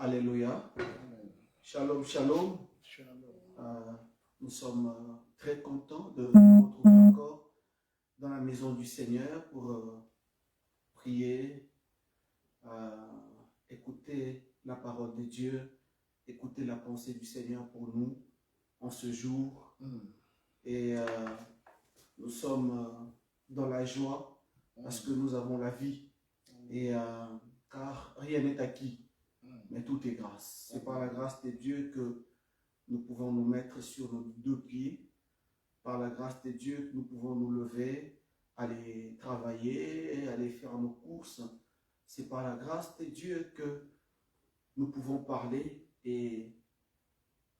Alléluia. Amen. Shalom, shalom. Shalom. Nous sommes très contents de nous retrouver encore dans la maison du Seigneur pour prier, écouter la parole de Dieu, écouter la pensée du Seigneur pour nous en ce jour. Et nous sommes dans la joie parce que nous avons la vie. Et car rien n'est acquis, mais tout est grâce. C'est par la grâce de Dieu que nous pouvons nous mettre sur nos deux pieds. Par la grâce de Dieu que nous pouvons nous lever, aller travailler, aller faire nos courses. C'est par la grâce de Dieu que nous pouvons parler et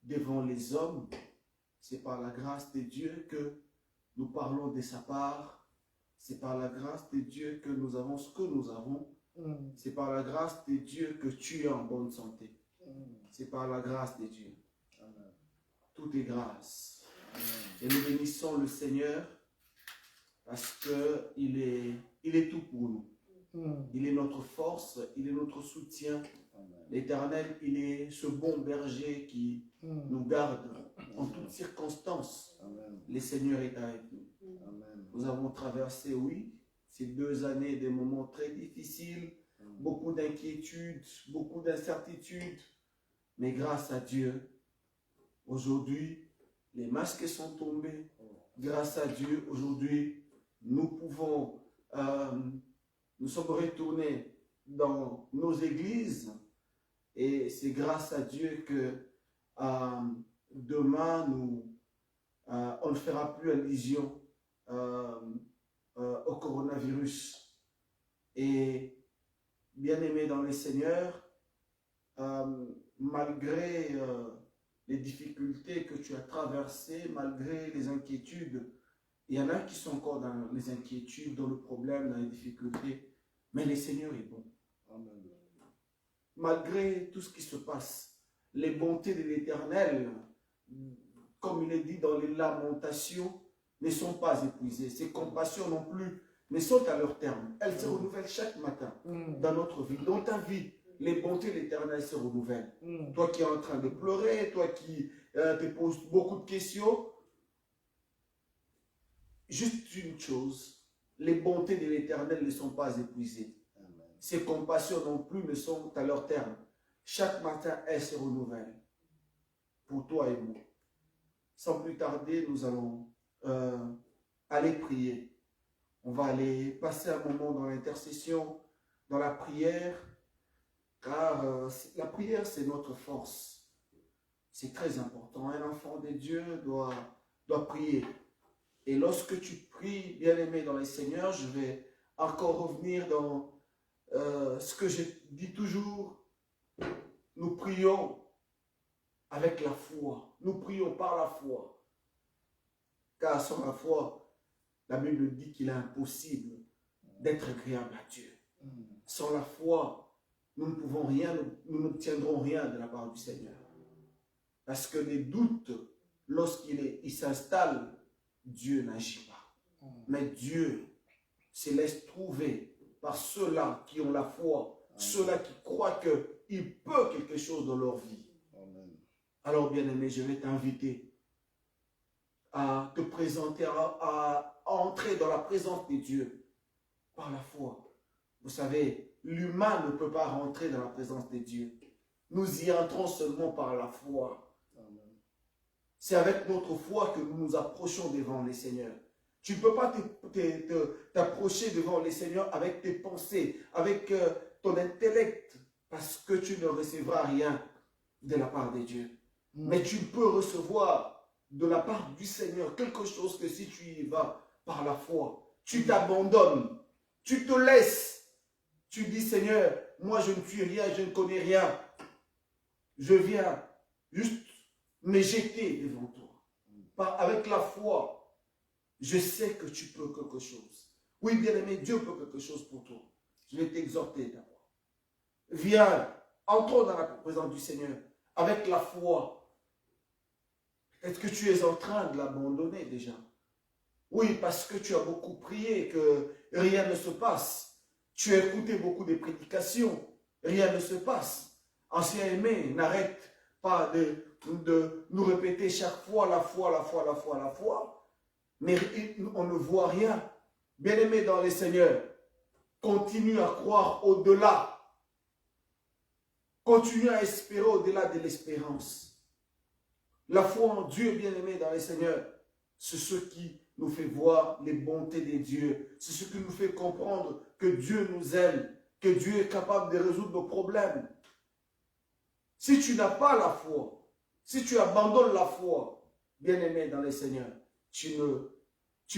devant les hommes. C'est par la grâce de Dieu que nous parlons de sa part. C'est par la grâce de Dieu que nous avons ce que nous avons. C'est par la grâce de Dieu que tu es en bonne santé. C'est par la grâce de Dieu. Amen. Tout est grâce. Amen. Et nous bénissons le Seigneur parce qu'il est tout pour nous. Il est notre force, il est notre soutien. Amen. L'Éternel, il est ce bon berger qui nous garde en toutes circonstances. Amen. Le Seigneur est avec nous. Amen. Nous avons traversé, oui, ces 2 années, des moments très difficiles, beaucoup d'inquiétudes, beaucoup d'incertitudes. Mais grâce à Dieu, aujourd'hui, les masques sont tombés. Grâce à Dieu, aujourd'hui, nous pouvons, nous sommes retournés dans nos églises. Et c'est grâce à Dieu que demain, on ne fera plus allusion au coronavirus. Et bien-aimés dans le Seigneur, malgré les difficultés que tu as traversées, malgré les inquiétudes, il y en a qui sont encore dans les inquiétudes, dans le problème, dans les difficultés, mais le Seigneur est bon. Amen. Malgré tout ce qui se passe, les bontés de l'Éternel, comme il est dit dans les lamentations, ne sont pas épuisées. Ses compassions non plus ne sont à leur terme. Elles se renouvellent chaque matin dans notre vie. Dans ta vie, les bontés de l'Éternel se renouvellent. Toi qui es en train de pleurer, toi qui te poses beaucoup de questions, juste une chose, les bontés de l'Éternel ne sont pas épuisées. Amen. Ses compassions non plus ne sont à leur terme. Chaque matin, elles se renouvellent pour toi et moi. Sans plus tarder, nous allons aller prier. On va aller passer un moment dans l'intercession, dans la prière, car la prière, c'est notre force. C'est très important. Un enfant de Dieu doit prier. Et lorsque tu pries, bien-aimé dans le Seigneur, je vais encore revenir dans ce que je dis toujours. Nous prions avec la foi. Nous prions par la foi. Car sans la foi, la Bible dit qu'il est impossible d'être agréable à Dieu. Sans la foi, nous ne pouvons rien, nous n'obtiendrons rien de la part du Seigneur. Parce que les doutes, lorsqu'il s'installe, Dieu n'agit pas. Mais Dieu se laisse trouver par ceux-là qui ont la foi, ceux-là qui croient qu'il peut quelque chose dans leur vie. Amen. Alors, bien-aimé, je vais t'inviter à te présenter, à entrer dans la présence de Dieu par la foi. Vous savez, l'humain ne peut pas rentrer dans la présence de Dieu. Nous y entrons seulement par la foi. Amen. C'est avec notre foi que nous nous approchons devant les Seigneurs. Tu ne peux pas t'approcher devant les Seigneurs avec tes pensées, avec ton intellect, parce que tu ne recevras rien de la part de Dieu. Mais tu peux recevoir de la part du Seigneur quelque chose que si tu y vas par la foi, tu t'abandonnes, tu te laisses. Tu dis, Seigneur, moi je ne suis rien, je ne connais rien. Je viens juste me jeter devant toi. Avec la foi, je sais que tu peux quelque chose. Oui, bien-aimé, Dieu peut quelque chose pour toi. Je vais t'exhorter d'abord. Viens, entrons dans la présence du Seigneur avec la foi. Est-ce que tu es en train de l'abandonner déjà? Oui, parce que tu as beaucoup prié, que rien ne se passe. Tu as écouté beaucoup de prédications, rien ne se passe. Anciens aimés, n'arrête pas de nous répéter chaque fois la foi, la foi, la foi, la foi. Mais on ne voit rien. Bien-aimés dans les Seigneurs, continue à croire au-delà. Continue à espérer au-delà de l'espérance. La foi en Dieu, bien-aimés dans les Seigneurs, c'est ce qui nous fait voir les bontés de Dieu. C'est ce qui nous fait comprendre que Dieu nous aime, que Dieu est capable de résoudre nos problèmes. Si tu n'as pas la foi, si tu abandonnes la foi, bien-aimé dans les Seigneurs, tu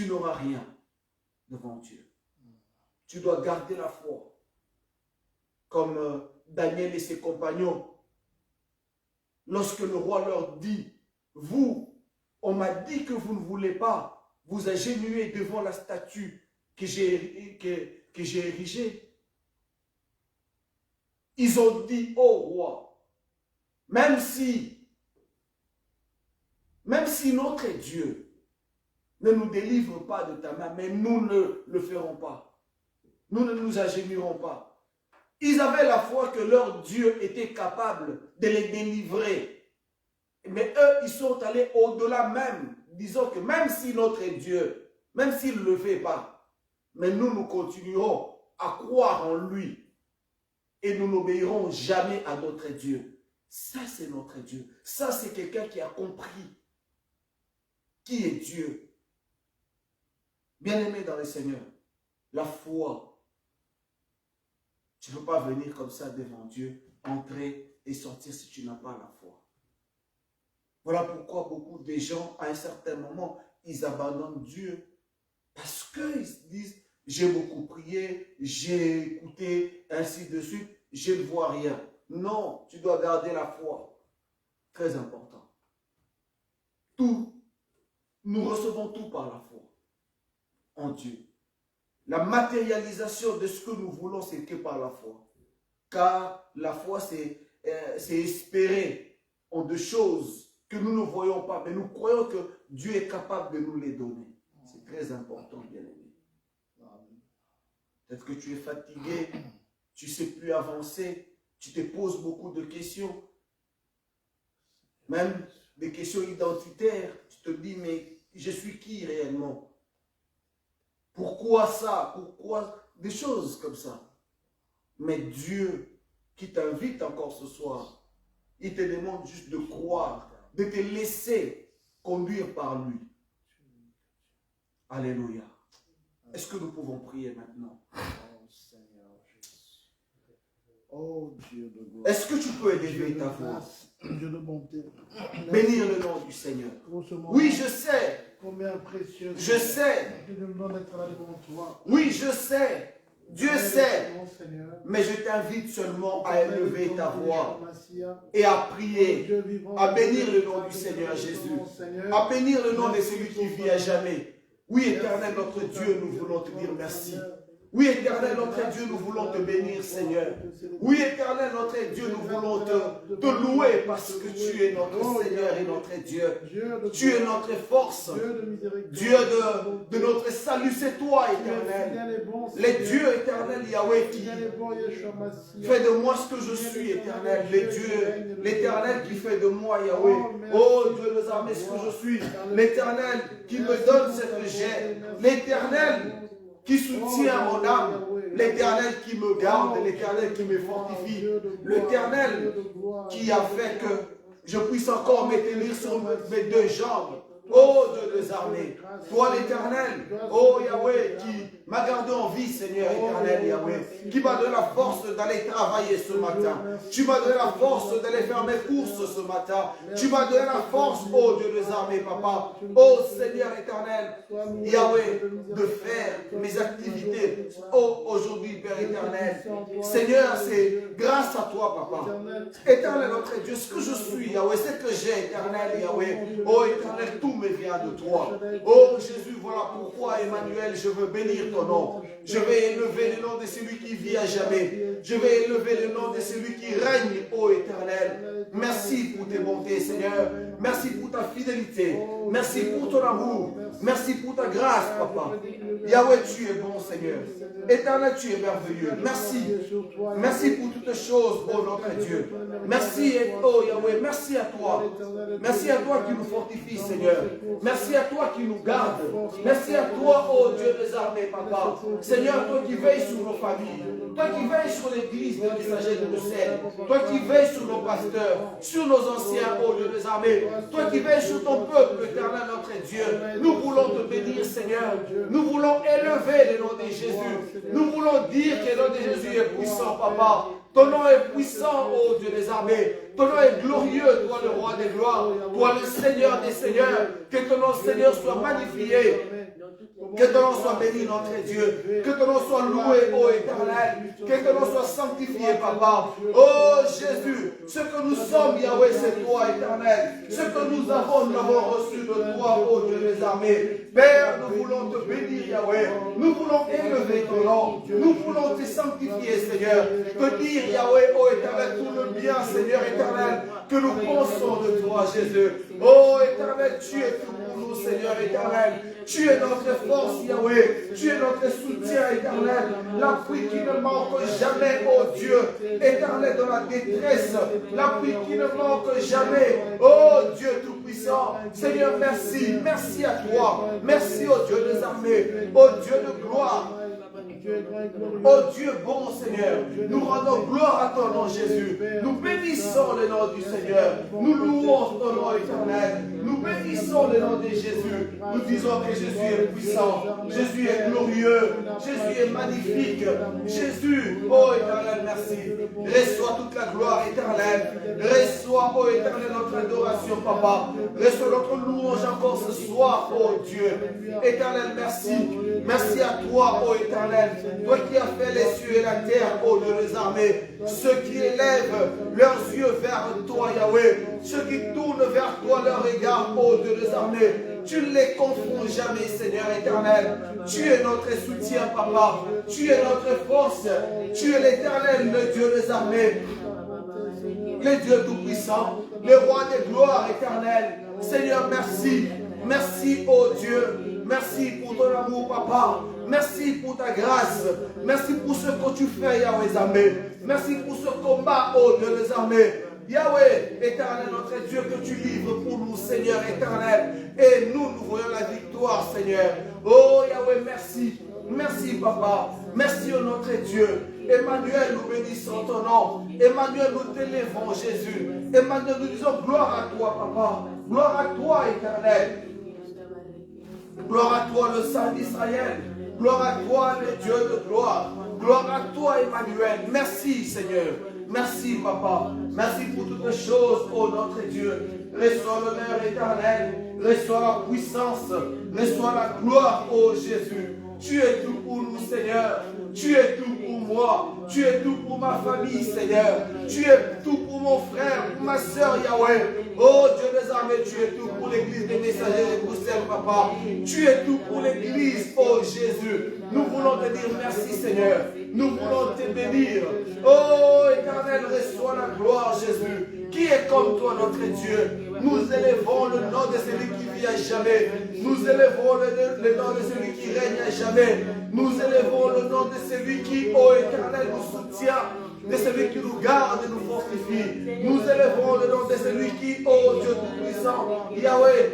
n'auras rien devant Dieu. Tu dois garder la foi. Comme Daniel et ses compagnons, lorsque le roi leur dit, vous, on m'a dit que vous ne voulez pas vous agenouiller devant la statue que j'ai érigée. Ils ont dit au roi, même si notre Dieu ne nous délivre pas de ta main, mais nous ne le ferons pas. Nous ne nous agenouillerons pas. Ils avaient la foi que leur Dieu était capable de les délivrer. Mais eux, ils sont allés au-delà même, disant que même si notre Dieu, même s'il ne le fait pas, mais nous continuerons à croire en lui et nous n'obéirons jamais à notre Dieu. Ça, c'est notre Dieu. Ça, c'est quelqu'un qui a compris qui est Dieu. Bien-aimé dans le Seigneur, la foi, tu ne peux pas venir comme ça devant Dieu, entrer et sortir si tu n'as pas la foi. Voilà pourquoi beaucoup de gens, à un certain moment, ils abandonnent Dieu. Parce qu'ils se disent, j'ai beaucoup prié, j'ai écouté, ainsi de suite, je ne vois rien. Non, tu dois garder la foi. Très important. Tout, nous recevons tout par la foi en Dieu. La matérialisation de ce que nous voulons, c'est que par la foi. Car la foi, c'est espérer en de choses que nous ne voyons pas, mais nous croyons que Dieu est capable de nous les donner. C'est très important, bien-aimé. Peut-être que tu es fatigué, tu ne sais plus avancer, tu te poses beaucoup de questions, même des questions identitaires. Tu te dis, mais je suis qui réellement? Pourquoi ça? Pourquoi des choses comme ça? Mais Dieu qui t'invite encore ce soir, il te demande juste de croire, de te laisser conduire par lui. Alléluia. Est-ce que nous pouvons prier maintenant? Oh Dieu de gloire. Est-ce que tu peux élever ta voix? Dieu de bonté. Bénir le nom du Seigneur. Oui, je sais. Combien précieux. Je sais. Oui, je sais. Dieu sait. Mais je t'invite seulement à élever ta voix et à prier, à bénir le nom du Seigneur Jésus, à bénir le nom de celui qui vit à jamais. Oui, éternel notre Dieu, nous voulons te dire merci. Oui, éternel notre Dieu, nous voulons te bénir, Seigneur. Oui, éternel notre Dieu, nous voulons te louer parce que tu es notre Seigneur et notre Dieu. Tu es notre force. Dieu de notre salut, c'est toi, éternel. Les dieux éternels, Yahweh, qui fait de moi ce que je suis, éternel. Les dieux, l'éternel qui fait de moi, Yahweh. Oh Dieu des armées, ce que je suis. L'éternel qui me donne ce que j'ai. L'éternel qui soutient mon âme, l'Éternel qui me garde, l'Éternel qui me fortifie, l'Éternel qui a fait que je puisse encore me tenir sur mes deux jambes. Oh Dieu des armées, toi l'Éternel, oh Yahweh, qui m'a gardé en vie, Seigneur éternel, Yahweh, qui m'a donné la force d'aller travailler ce matin. Tu m'as donné la force d'aller faire mes courses ce matin. Tu m'as donné la force, oh Dieu des armées, papa, oh Seigneur éternel, Yahweh, de faire mes activités, oh aujourd'hui, Père éternel. Seigneur, c'est grâce à toi, papa. Éternel notre Dieu, ce que je suis, Yahweh, ce que j'ai, éternel, Yahweh, oh éternel, tout me vient de toi. Oh Jésus, voilà pourquoi, Emmanuel, je veux bénir ton nom. Je vais élever le nom de celui qui vit à jamais. Je vais élever le nom de celui qui règne, ô éternel. Merci pour tes bontés, Seigneur. Merci pour ta fidélité. Merci pour ton amour. Merci pour ta grâce, Papa. Yahweh, tu es bon, Seigneur. Éternel, tu es merveilleux. Merci. Merci pour toutes choses, oh notre Dieu. Merci, oh Yahweh. Merci à toi. Merci à toi qui nous fortifie, Seigneur. Merci à toi qui nous garde. Merci à toi, oh Dieu des armées, Papa. Seigneur, toi qui veilles sur nos familles. Toi qui veilles sur l'église des messagers de Bruxelles. Toi qui veilles sur nos pasteurs, sur nos anciens, oh Dieu des armées. Toi qui veilles sur ton peuple, éternel, notre Dieu. Nous voulons te bénir, Seigneur. Nous voulons élever le nom de Jésus. Nous voulons dire que le nom de Jésus est puissant, Papa. Ton nom est puissant, ô Dieu des armées. Ton nom est glorieux, toi le roi des gloires. Toi le Seigneur des seigneurs. Que ton nom, Seigneur, soit magnifié. Que ton nom soit béni, notre Dieu. Que ton nom soit loué, ô Éternel. Que ton nom soit sanctifié, Papa. Oh Jésus, ce que nous sommes, Yahweh, c'est toi, Éternel. Ce que nous l'avons reçu de toi, ô Dieu des armées. Père, nous voulons te bénir, Yahweh. Nous voulons élever ton nom. Nous voulons te sanctifier, Seigneur. Te dire, Yahweh, ô Éternel, tout le bien, Seigneur éternel, que nous pensons de toi, Jésus. Oh Éternel, tu es tout pour nous, Seigneur éternel. Tu es notre force, Yahweh. Tu es notre soutien éternel. L'appui qui ne manque jamais, oh Dieu. Éternel dans la détresse. L'appui qui ne manque jamais. Oh Dieu Tout-Puissant. Seigneur, merci. Merci à toi. Merci au Dieu des armées. Au Dieu de gloire. Oh Dieu bon Seigneur, nous rendons gloire à ton nom Jésus. Nous bénissons le nom du Seigneur. Nous louons ton nom éternel. Nous bénissons le nom de Jésus. Nous disons que Jésus est puissant. Jésus est glorieux. Jésus est magnifique. Jésus, oh éternel, merci. Reçois toute la gloire éternelle. Reçois, oh éternel, notre adoration, Papa. Reçois notre louange encore ce soir, oh Dieu. Éternel, merci. Merci à toi, oh éternel. Toi qui as fait les cieux et la terre, ô Dieu des armées, ceux qui élèvent leurs yeux vers toi, Yahweh, ceux qui tournent vers toi leur regard, ô Dieu des armées, tu ne les confonds jamais, Seigneur éternel. Tu es notre soutien, Papa. Tu es notre force. Tu es l'éternel, le Dieu des armées, le Dieu tout-puissant, le roi des gloires éternelles. Seigneur, merci. Merci, ô Dieu. Merci pour ton amour, Papa. Merci pour ta grâce. Merci pour ce que tu fais, Yahweh Zamé. Merci pour ce combat, ô Dieu des armées. Yahweh, éternel, notre Dieu, que tu livres pour nous, Seigneur éternel. Et nous voyons la victoire, Seigneur. Oh, Yahweh, merci. Merci, Papa. Merci, ô notre Dieu. Emmanuel, nous bénissons ton nom. Emmanuel, nous t'élèvons, Jésus. Emmanuel, nous disons gloire à toi, Papa. Gloire à toi, éternel. Gloire à toi, le Saint d'Israël. Gloire à toi, le Dieu de gloire. Gloire à toi, Emmanuel. Merci, Seigneur. Merci, Papa. Merci pour toutes les choses, ô notre Dieu. Reçois l'honneur éternel. Reçois la puissance. Reçois la gloire, ô Jésus. Tu es tout pour nous, Seigneur. Tu es tout pour moi. Tu es tout pour ma famille, Seigneur. Tu es tout pour mon frère, pour ma soeur, Yahweh. Oh Dieu des armées, tu es tout pour l'église des messagers de Bruxelles, Papa. Tu es tout pour l'église, oh Jésus. Nous voulons te dire merci, Seigneur. Nous voulons te bénir. Oh éternel, reçois la gloire, Jésus. Qui est comme toi, notre Dieu? Nous élevons le nom de celui qui vit à jamais. Nous élevons le nom de celui qui règne à jamais. Nous élevons le nom de celui qui, ô éternel, nous soutient. De celui qui nous garde et nous fortifie. Nous élevons le nom de celui qui, ô Dieu tout-puissant, Yahweh,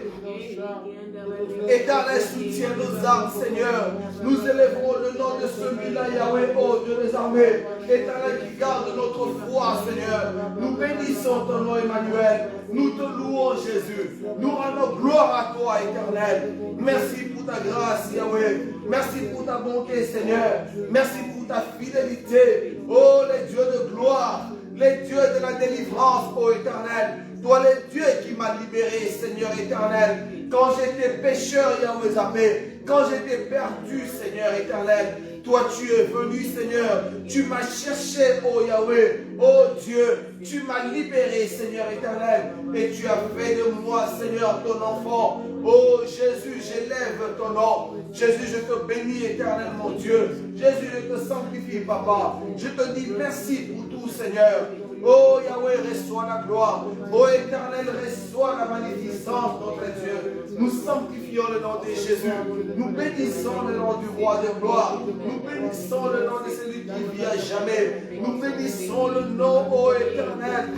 éternel, soutient nos âmes, Seigneur. Nous élevons le nom de celui-là, Yahweh, ô Dieu des armées, éternel, qui garde notre foi, Seigneur. Nous bénissons ton nom, Emmanuel. Nous te louons, Jésus. Nous rendons gloire à toi, éternel. Merci pour ta grâce, Yahweh. Merci pour ta bonté, Seigneur. Merci pour ta fidélité. Oh, les dieux de gloire, les dieux de la délivrance, ô éternel. Toi, le Dieu qui m'a libéré, Seigneur éternel. Quand j'étais pécheur, Yahweh Zamé, quand j'étais perdu, Seigneur éternel, toi tu es venu, Seigneur. Tu m'as cherché, ô Yahweh, ô Dieu. Tu m'as libéré, Seigneur éternel. Et tu as fait de moi, Seigneur, ton enfant. Oh Jésus, j'élève ton nom. Jésus, je te bénis, éternel, mon Dieu. Jésus, je te sanctifie, Papa. Je te dis merci pour tout, Seigneur. Oh Yahweh, reçois la gloire. Oh Éternel, reçois la magnificence, notre Dieu. Nous sanctifions le nom de Jésus. Nous bénissons le nom du roi de gloire. Nous bénissons le nom de celui qui vit à jamais. Nous bénissons le nom, ô Éternel,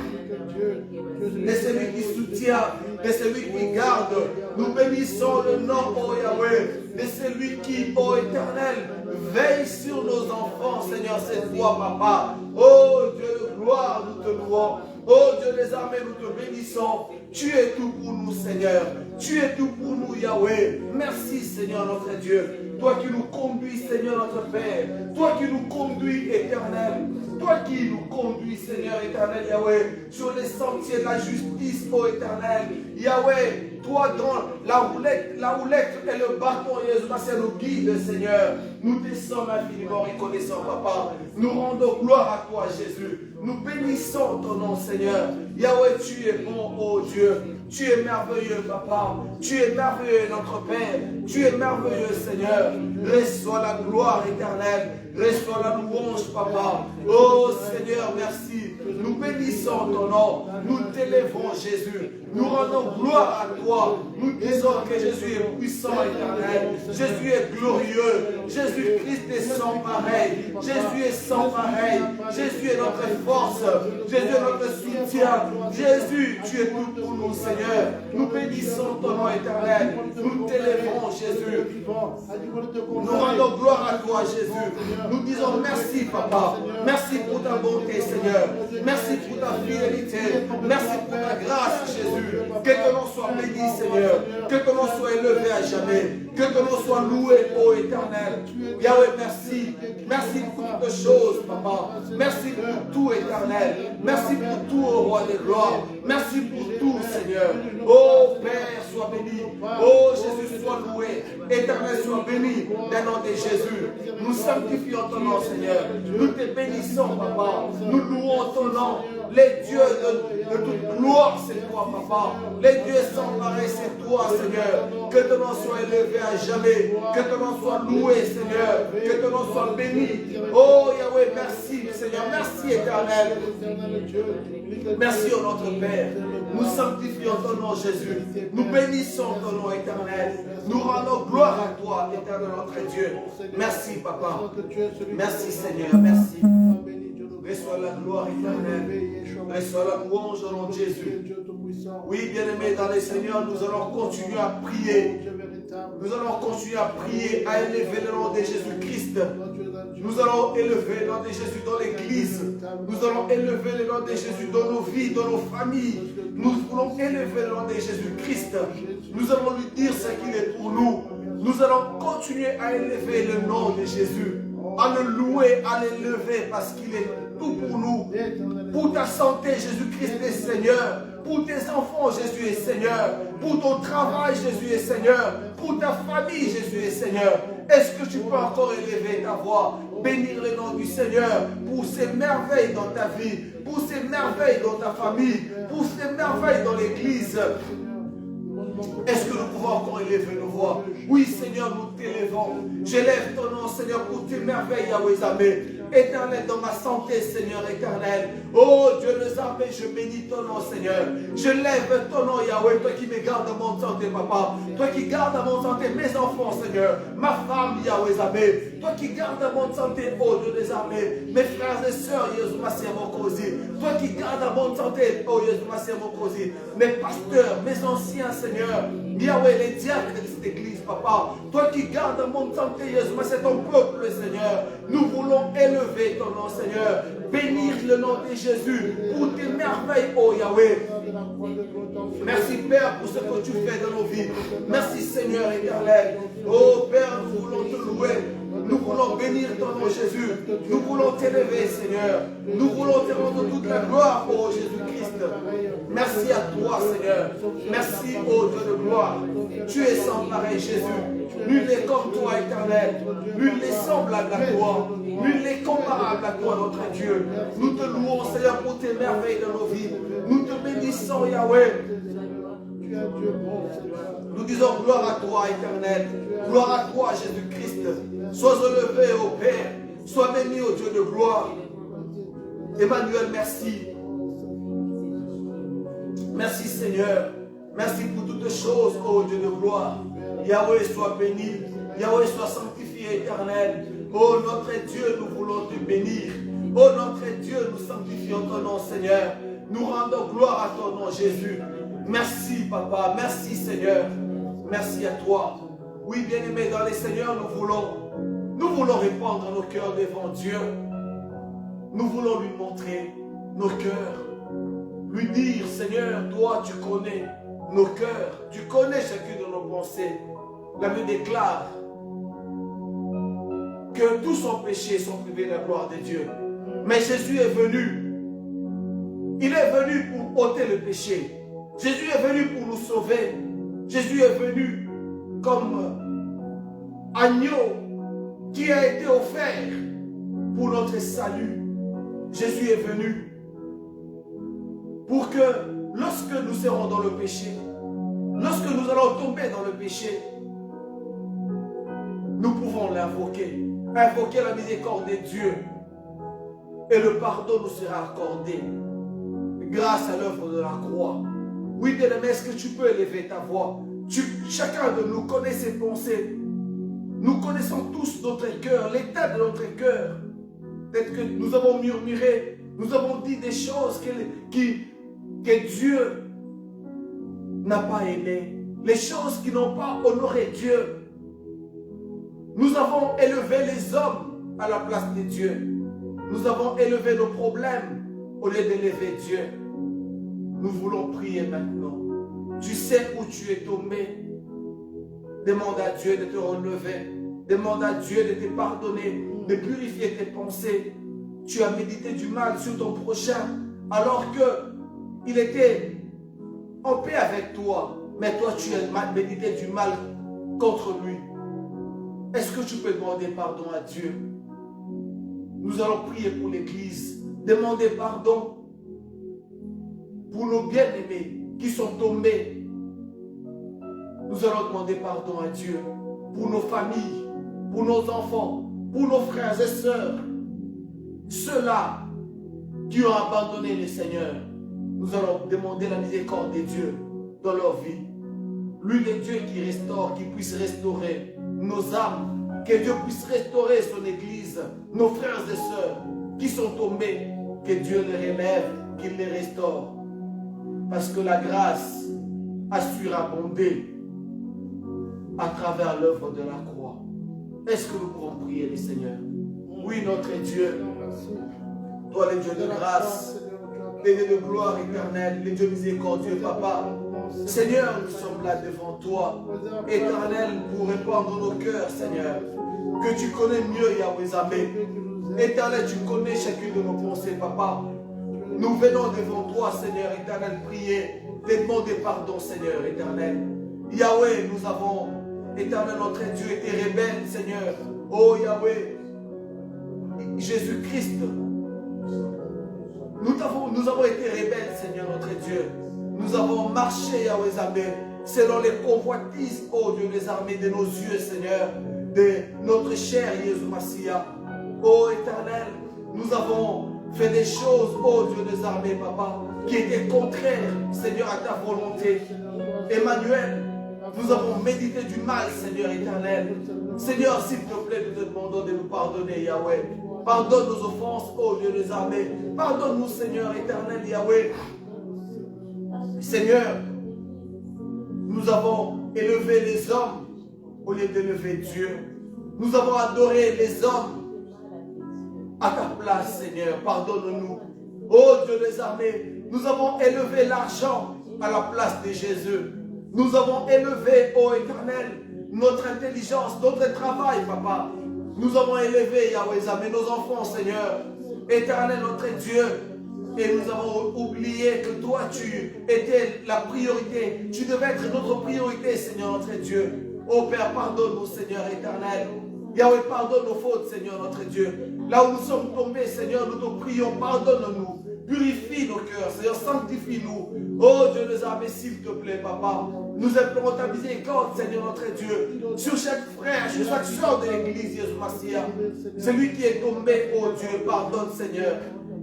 de celui qui soutient, de celui qui garde. Nous bénissons le nom, ô Yahweh, de celui qui, ô Éternel, veille sur nos enfants, Seigneur, cette fois, Papa. Oh Dieu de gloire, nous te louons. Oh Dieu des armées, nous te bénissons. Tu es tout pour nous, Seigneur. Tu es tout pour nous, Yahweh. Merci, Seigneur, notre Dieu. Toi qui nous conduis, Seigneur, notre Père. Toi qui nous conduis, Éternel. Toi qui nous conduis, Seigneur, Éternel, Yahweh, sur les sentiers de la justice, ô Éternel. Yahweh, toi dans la houlette et le bâton, Jésus, c'est nous guide, Seigneur. Nous te sommes infiniment reconnaissants, Papa. Nous rendons gloire à toi, Jésus. Nous bénissons ton nom, Seigneur. Yahweh, tu es bon, ô Dieu. Tu es merveilleux, Papa. Tu es merveilleux, notre Père. Tu es merveilleux, Seigneur. Reçois la gloire éternelle. Reçois la louange, Papa. Oh Seigneur, merci. Nous bénissons ton nom. Nous t'élèvons, Jésus. Nous rendons gloire à toi. Nous disons que Jésus est puissant, éternel. Jésus est glorieux. Jésus-Christ est sans pareil. Jésus est sans pareil. Jésus est notre force. Jésus est notre soutien. Jésus, tu es tout pour nous, Seigneur. Nous bénissons ton nom éternel. Nous t'élèvons, Jésus. Nous rendons gloire à toi, Jésus. Nous disons merci, Papa. Merci pour ta bonté, Seigneur. Merci pour ta fidélité. Merci pour ta grâce, Jésus. Que ton nom soit béni, Seigneur. Que ton nom soit élevé à jamais. Que ton nom soit loué, ô éternel. Yahweh, merci. Merci pour toutes choses, Papa. Merci pour tout, éternel. Merci pour tout, ô roi des gloires. Merci pour tout, Seigneur. Ô Père, sois béni. Ô Jésus, sois loué. Éternel, sois béni dans le nom de Jésus. Nous sanctifions ton nom, Seigneur. Nous te bénissons, Papa. Nous louons ton nom. Les dieux de toute gloire, c'est toi, Papa. Les dieux sans pareil, c'est toi, Seigneur. Que ton nom soit élevé à jamais. Que ton nom soit loué, Seigneur. Que ton nom soit béni. Oh Yahweh, merci, Seigneur. Merci, éternel. Merci, oh notre Père. Nous sanctifions ton nom, Jésus. Nous bénissons ton nom, éternel. Nous rendons gloire à toi, éternel, notre Dieu. Merci, Papa. Merci, Seigneur. Merci. Reçois la gloire éternelle. Reçois la louange au nom de Jésus. Oui, bien-aimés dans les Seigneurs, nous allons continuer à prier. Nous allons continuer à prier, à élever le nom de Jésus-Christ. Nous allons élever le nom de Jésus dans l'église. Nous allons élever le nom de Jésus dans nos vies, dans nos familles. Nous voulons élever le nom de Jésus-Christ. Nous allons lui dire ce qu'il est pour nous. Nous allons continuer à élever le nom de Jésus. À le louer, à l'élever parce qu'il est tout pour nous. Pour ta santé, Jésus-Christ est Seigneur. Pour tes enfants, Jésus est Seigneur. Pour ton travail, Jésus est Seigneur. Pour ta famille, Jésus est Seigneur. Est-ce que tu peux encore élever ta voix, bénir le nom du Seigneur pour ses merveilles dans ta vie, pour ses merveilles dans ta famille, pour ses merveilles dans l'église? Est-ce que nous pouvons encore élever nos voix? Oui, Seigneur, nous t'élèvons. J'élève ton nom, Seigneur, pour tes merveilles, Yahweh Zamé. Éternel, dans ma santé, Seigneur éternel. Oh Dieu des armées, je bénis ton nom, Seigneur. Je lève ton nom, Yahweh, toi qui me gardes à mon santé, Papa. Toi qui gardes à mon santé mes enfants, Seigneur. Ma femme, Yahweh Zamé. Toi qui gardes à mon santé, oh Dieu des armées. Mes frères et sœurs, Jésus Massia Mokosi. Toi qui gardes à mon santé, oh Jésus Massia Mokosi. Mes pasteurs, mes anciens, Seigneur. Yahweh, les diacres de cette église, Papa. Toi qui gardes à mon santé, Jésus Massia, ton peuple, Seigneur. Nous voulons élever ton nom, Seigneur. Bénir le nom de Jésus pour tes merveilles, oh Yahweh. Merci, Père, pour ce que tu fais dans nos vies. Merci, Seigneur éternel. Oh Père, nous voulons te louer. Nous voulons bénir ton nom, Jésus. Nous voulons t'élever, Seigneur. Nous voulons te rendre toute la gloire, oh Jésus-Christ. Merci à toi, Seigneur. Merci, oh Dieu de gloire. Tu es sans pareil, Jésus. Nul n'est comme toi, éternel. Nul n'est semblable à toi. Nul n'est comparable à toi, notre Dieu. Nous te louons, Seigneur, pour tes merveilles dans nos vies. Nous te bénissons, Yahweh. Nous disons gloire à toi, éternel. Gloire à toi, Jésus-Christ. Sois élevé, ô Père. Sois béni, ô Dieu de gloire. Emmanuel, merci. Merci Seigneur. Merci pour toutes choses, ô Dieu de gloire. Yahweh, sois béni. Yahweh, sois sanctifié, éternel. Oh notre Dieu, nous voulons te bénir. Oh notre Dieu, nous sanctifions ton nom, Seigneur. Nous rendons gloire à ton nom, Jésus. Merci, Papa. Merci, Seigneur. Merci à toi. Oui, bien-aimés dans les Seigneurs, nous voulons répandre nos cœurs devant Dieu. Nous voulons lui montrer nos cœurs. Lui dire, Seigneur, toi, tu connais nos cœurs. Tu connais chacune de nos pensées. La Bible déclare que tous sont péchés, sont privés de la gloire de Dieu. Mais Jésus est venu. Il est venu pour ôter le péché. Jésus est venu pour nous sauver. Jésus est venu comme agneau qui a été offert pour notre salut. Jésus est venu pour que lorsque nous serons dans le péché, lorsque nous allons tomber dans le péché, nous pouvons l'invoquer. Invoquer la miséricorde de Dieu. Et le pardon nous sera accordé grâce à l'œuvre de la croix. Oui, bien-aimé, est-ce que tu peux élever ta voix? Chacun de nous connaît ses pensées. Nous connaissons tous notre cœur, l'état de notre cœur. Peut-être que nous avons murmuré, nous avons dit des choses que Dieu n'a pas aimées. Les choses qui n'ont pas honoré Dieu. Nous avons élevé les hommes à la place de Dieu. Nous avons élevé nos problèmes au lieu d'élever Dieu. Nous voulons prier maintenant. Tu sais où tu es tombé. Demande à Dieu de te relever. Demande à Dieu de te pardonner, de purifier tes pensées. Tu as médité du mal sur ton prochain alors qu'il était en paix avec toi. Mais toi, tu as médité du mal contre lui. Est-ce que tu peux demander pardon à Dieu? Nous allons prier pour l'Église. Demander pardon pour nos bien-aimés qui sont tombés. Nous allons demander pardon à Dieu pour nos familles, pour nos enfants, pour nos frères et sœurs. Ceux-là qui ont abandonné le Seigneur. Nous allons demander la miséricorde de Dieu dans leur vie. Lui, le Dieu qui restaure, qui puisse restaurer nos âmes, que Dieu puisse restaurer son Église, nos frères et sœurs qui sont tombés, que Dieu les relève, qu'il les restaure. Parce que la grâce a surabondé à travers l'œuvre de la croix. Est-ce que nous pouvons prier le Seigneur? Oui, notre Dieu, toi le Dieu de grâce, le Dieu de gloire éternelle, le Dieu miséricordieux, Papa. Seigneur, nous sommes là devant toi, éternel, pour répandre nos cœurs, Seigneur, que tu connais mieux, Yahweh Zambé. Éternel, tu connais chacune de nos pensées, Papa. Nous venons devant toi, Seigneur, éternel, prier, te demander pardon, Seigneur, éternel. Yahweh, nous avons, éternel, notre Dieu, été rebelles, Seigneur. Oh, Yahweh, Jésus-Christ, nous avons été rebelles, Seigneur, notre Dieu. Nous avons marché, Yahweh Zambé, selon les convoitises, oh Dieu des armées, de nos yeux, Seigneur, de notre cher Jésus Massia. Oh éternel, nous avons fait des choses, oh Dieu des armées, Papa, qui étaient contraires, Seigneur, à ta volonté. Emmanuel, nous avons médité du mal, Seigneur éternel. Seigneur, s'il te plaît, nous te demandons de nous pardonner, Yahweh. Pardonne nos offenses, oh Dieu des armées. Pardonne-nous, Seigneur éternel, Yahweh. Seigneur, nous avons élevé les hommes au lieu d'élever Dieu. Nous avons adoré les hommes à ta place, Seigneur. Pardonne-nous. Oh Dieu des armées, nous avons élevé l'argent à la place de Jésus. Nous avons élevé, ô éternel, notre intelligence, notre travail, Papa. Nous avons élevé, Yahweh Zambé, nos enfants, Seigneur. Éternel, notre Dieu. Et nous avons oublié que toi, tu étais la priorité. Tu devais être notre priorité, Seigneur, notre Dieu. Oh Père, pardonne-nous, Seigneur éternel. Yahweh, pardonne nos fautes, Seigneur, notre Dieu. Là où nous sommes tombés, Seigneur, nous te prions, pardonne-nous. Purifie nos cœurs, Seigneur, sanctifie-nous. Oh Dieu des armées, s'il te plaît, Papa. Nous implorons ta miséricorde, Seigneur, notre Dieu. Sur chaque frère, sur chaque soeur de l'église, Jésus Massia. Celui qui est tombé, oh Dieu, pardonne, Seigneur.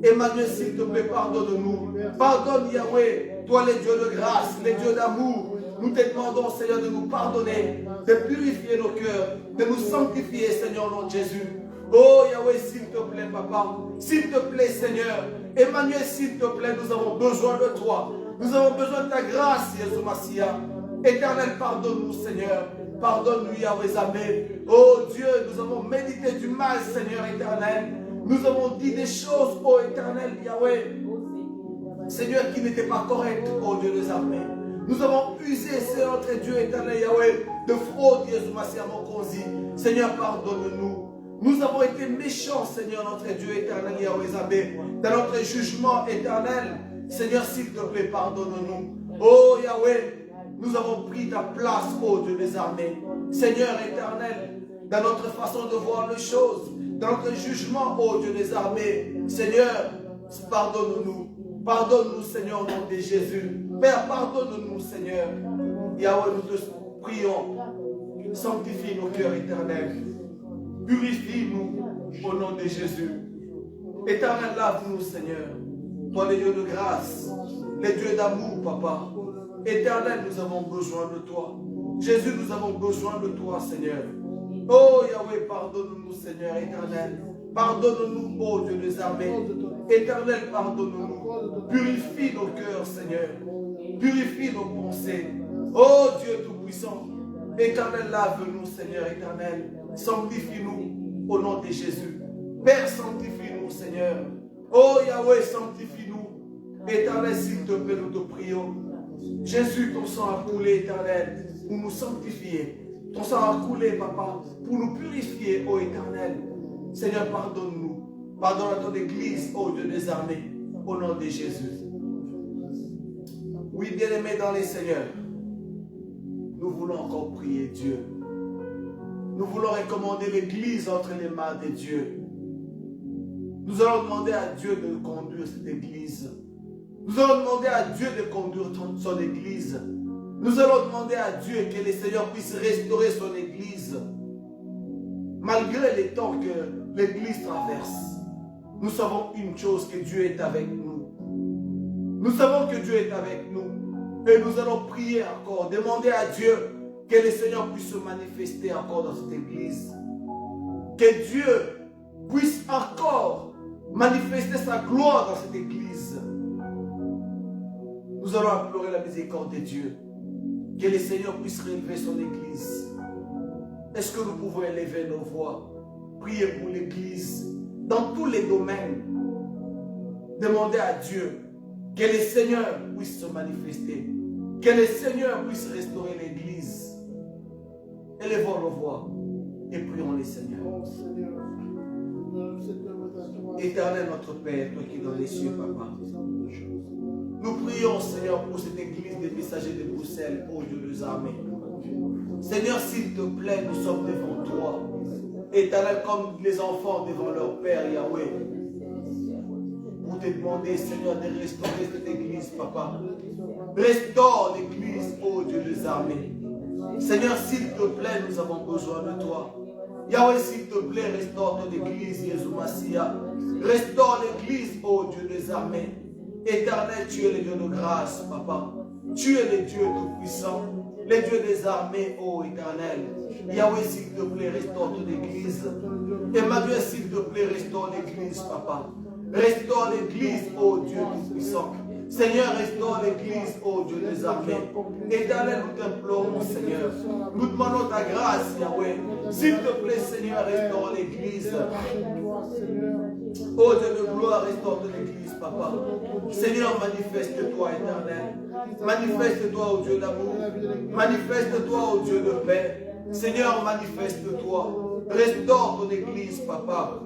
Emmanuel, s'il te plaît, pardonne-nous. Pardonne, Yahweh. toi les dieux de grâce, les dieux d'amour, nous te demandons, Seigneur, de nous pardonner, de purifier nos cœurs, de nous sanctifier, Seigneur, au nom de Jésus. Oh Yahweh, s'il te plaît, Papa, s'il te plaît, Seigneur, Emmanuel, s'il te plaît, nous avons besoin de toi. Nous avons besoin de ta grâce, Jésus Massia. Éternel, pardonne-nous, Seigneur. Pardonne-nous, Yahweh Zamé. Oh Dieu, nous avons médité du mal, Seigneur éternel. Nous avons dit des choses, oh éternel, Yahweh, Seigneur, qui n'étaient pas correctes, oh Dieu des armées. Nous avons usé, Seigneur notre Dieu éternel, Yahweh, de fraude, Jésus Massia Mokonzi. Seigneur, pardonne-nous. Nous avons été méchants, Seigneur notre Dieu éternel, Yahweh Zabé, dans notre jugement éternel. Seigneur, s'il te plaît, pardonne-nous. Oh Yahweh, nous avons pris ta place, oh Dieu des armées. Seigneur éternel, dans notre façon de voir les choses, dans notre jugement, oh Dieu des armées. Seigneur, pardonne-nous. Pardonne-nous, Seigneur, au nom de Jésus. Père, pardonne-nous, Seigneur. Yahweh, nous te prions. Sanctifie nos cœurs éternels. Purifie-nous au nom de Jésus. Éternel, lave-nous, Seigneur. Toi, les dieux de grâce, les dieux d'amour, Papa. Éternel, nous avons besoin de toi. Jésus, nous avons besoin de toi, Seigneur. Oh Yahweh, pardonne-nous, Seigneur éternel. Pardonne-nous, oh Dieu des armées. Éternel, pardonne-nous. Purifie nos cœurs, Seigneur. Purifie nos pensées. Oh Dieu Tout-Puissant. Éternel, lave-nous, Seigneur éternel. Sanctifie-nous au nom de Jésus. Père, sanctifie-nous, Seigneur. Oh Yahweh, sanctifie-nous. Éternel, s'il te plaît, nous te prions. Jésus, ton sang a coulé, éternel, pour nous sanctifier. Ton sang a coulé, Papa, pour nous purifier, ô éternel. Seigneur, pardonne-nous. Pardonne à ton Église, ô Dieu des armées, au nom de Jésus. Oui, bien-aimés dans les Seigneurs, nous voulons encore prier Dieu. Nous voulons recommander l'Église entre les mains de Dieu. Nous allons demander à Dieu de conduire cette Église. Nous allons demander à Dieu de conduire son Église. Nous allons demander à Dieu que le Seigneur puisse restaurer son Église. Malgré les temps que l'Église traverse, nous savons une chose, que Dieu est avec nous. Nous savons que Dieu est avec nous. Et nous allons prier encore, demander à Dieu que le Seigneur puisse se manifester encore dans cette Église. Que Dieu puisse encore manifester sa gloire dans cette Église. Nous allons implorer la miséricorde de Dieu. Que le Seigneur puisse relever son Église. Est-ce que nous pouvons élever nos voix? Prier pour l'Église dans tous les domaines. Demander à Dieu que le Seigneur puisse se manifester. Que le Seigneur puisse restaurer l'Église. Élevons nos voix et prions le Seigneur. Éternel notre Père, toi qui es dans les cieux, Papa. Nous prions, Seigneur, pour cette Église des messagers de Bruxelles, ô Dieu des armées. Seigneur, s'il te plaît, nous sommes devant toi. Éternel, comme les enfants devant leur Père, Yahweh. Pour te demander, Seigneur, de restaurer cette Église, Papa. Restaure l'Église, ô Dieu des armées. Seigneur, s'il te plaît, nous avons besoin de toi. Yahweh, s'il te plaît, restaure ton Église, Jésus Massia. Restaure l'Église, ô Dieu des armées. Éternel, tu es le Dieu de grâce, Papa. Tu es le Dieu tout-puissant, le Dieu des armées, ô éternel. Yahweh, s'il te plaît, restaure ton Église. Emmanuel, s'il te plaît, restaure l'Église, Papa. Restaure l'Église, ô Dieu tout-puissant. Seigneur, restaure l'Église, ô Dieu des armées. Éternel, nous t'implorons, Seigneur. Nous demandons ta grâce, Yahweh. S'il te plaît, Seigneur, restaure l'Église. Ô Dieu de gloire, restaure ton Église, Papa. Seigneur, manifeste-toi, éternel. Manifeste-toi, ô Dieu d'amour. Manifeste-toi, ô Dieu de paix. Seigneur, manifeste-toi. Restaure ton Église, Papa.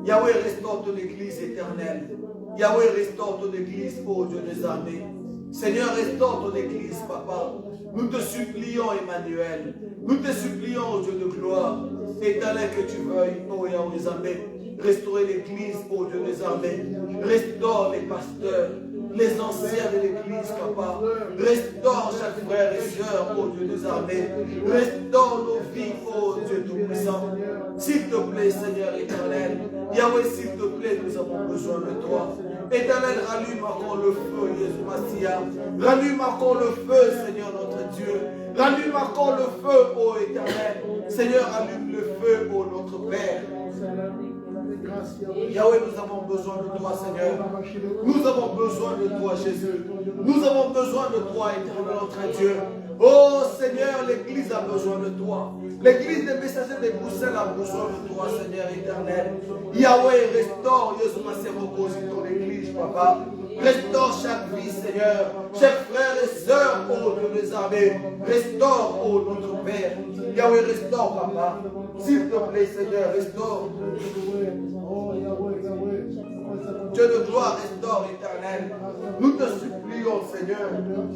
Yahweh, restaure ton Église éternelle. Yahweh, restaure ton Église, ô Dieu des armées. Seigneur, restaure ton Église, Papa. Nous te supplions, Emmanuel. Nous te supplions, ô Dieu de gloire. Éternel, que tu veuilles, ô Yahweh des armées, restaurer l'Église, ô Dieu des armées. Restaure les pasteurs. les anciens de l'église, papa. Restaure chaque frère et sœur, ô Dieu des armées. Restaure nos vies, ô Dieu Tout-Puissant. S'il te plaît, Seigneur éternel. Yahweh, s'il te plaît, nous avons besoin de toi. Éternel, rallume encore le feu, Jésus Massia. Rallume encore le feu, Seigneur notre Dieu. Rallume encore le feu, ô éternel. Seigneur, allume le feu, ô notre Père. Yahweh, nous avons besoin de toi, Seigneur. Nous avons besoin de toi, Jésus. Nous avons besoin de toi, éternel notre Dieu. Oh Seigneur, l'Église a besoin de toi. L'Église des messagers de Bruxelles a besoin de toi, Seigneur éternel. Yahweh, restaure, Jésus Massia, ton Église, papa. Restaure chaque vie, Seigneur. Chers frères et sœurs, ô Dieu des armées. Restaure, ô notre Père. Yahweh, restaure, papa. S'il te plaît, Seigneur, restaure. Dieu de gloire, restaure, éternel. Nous te supplions, Seigneur,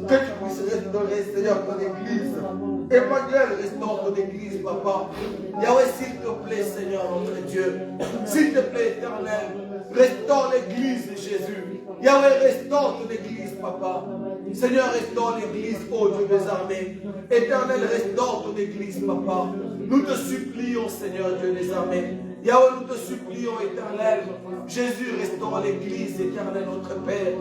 que tu puisses restaurer, Seigneur, ton Église. Emmanuel, restaure ton Église, papa. Yahweh, s'il te plaît, Seigneur, notre Dieu. S'il te plaît, éternel, restaure l'Église de Jésus. Yahweh, restaure ton Église, papa. Seigneur, restaure l'Église, ô Dieu des armées. Éternel, restaure ton Église, papa. Nous te supplions, Seigneur, Dieu des armées. Yahweh, nous te supplions, éternel. Jésus, restaure l'Église, éternel, notre Père.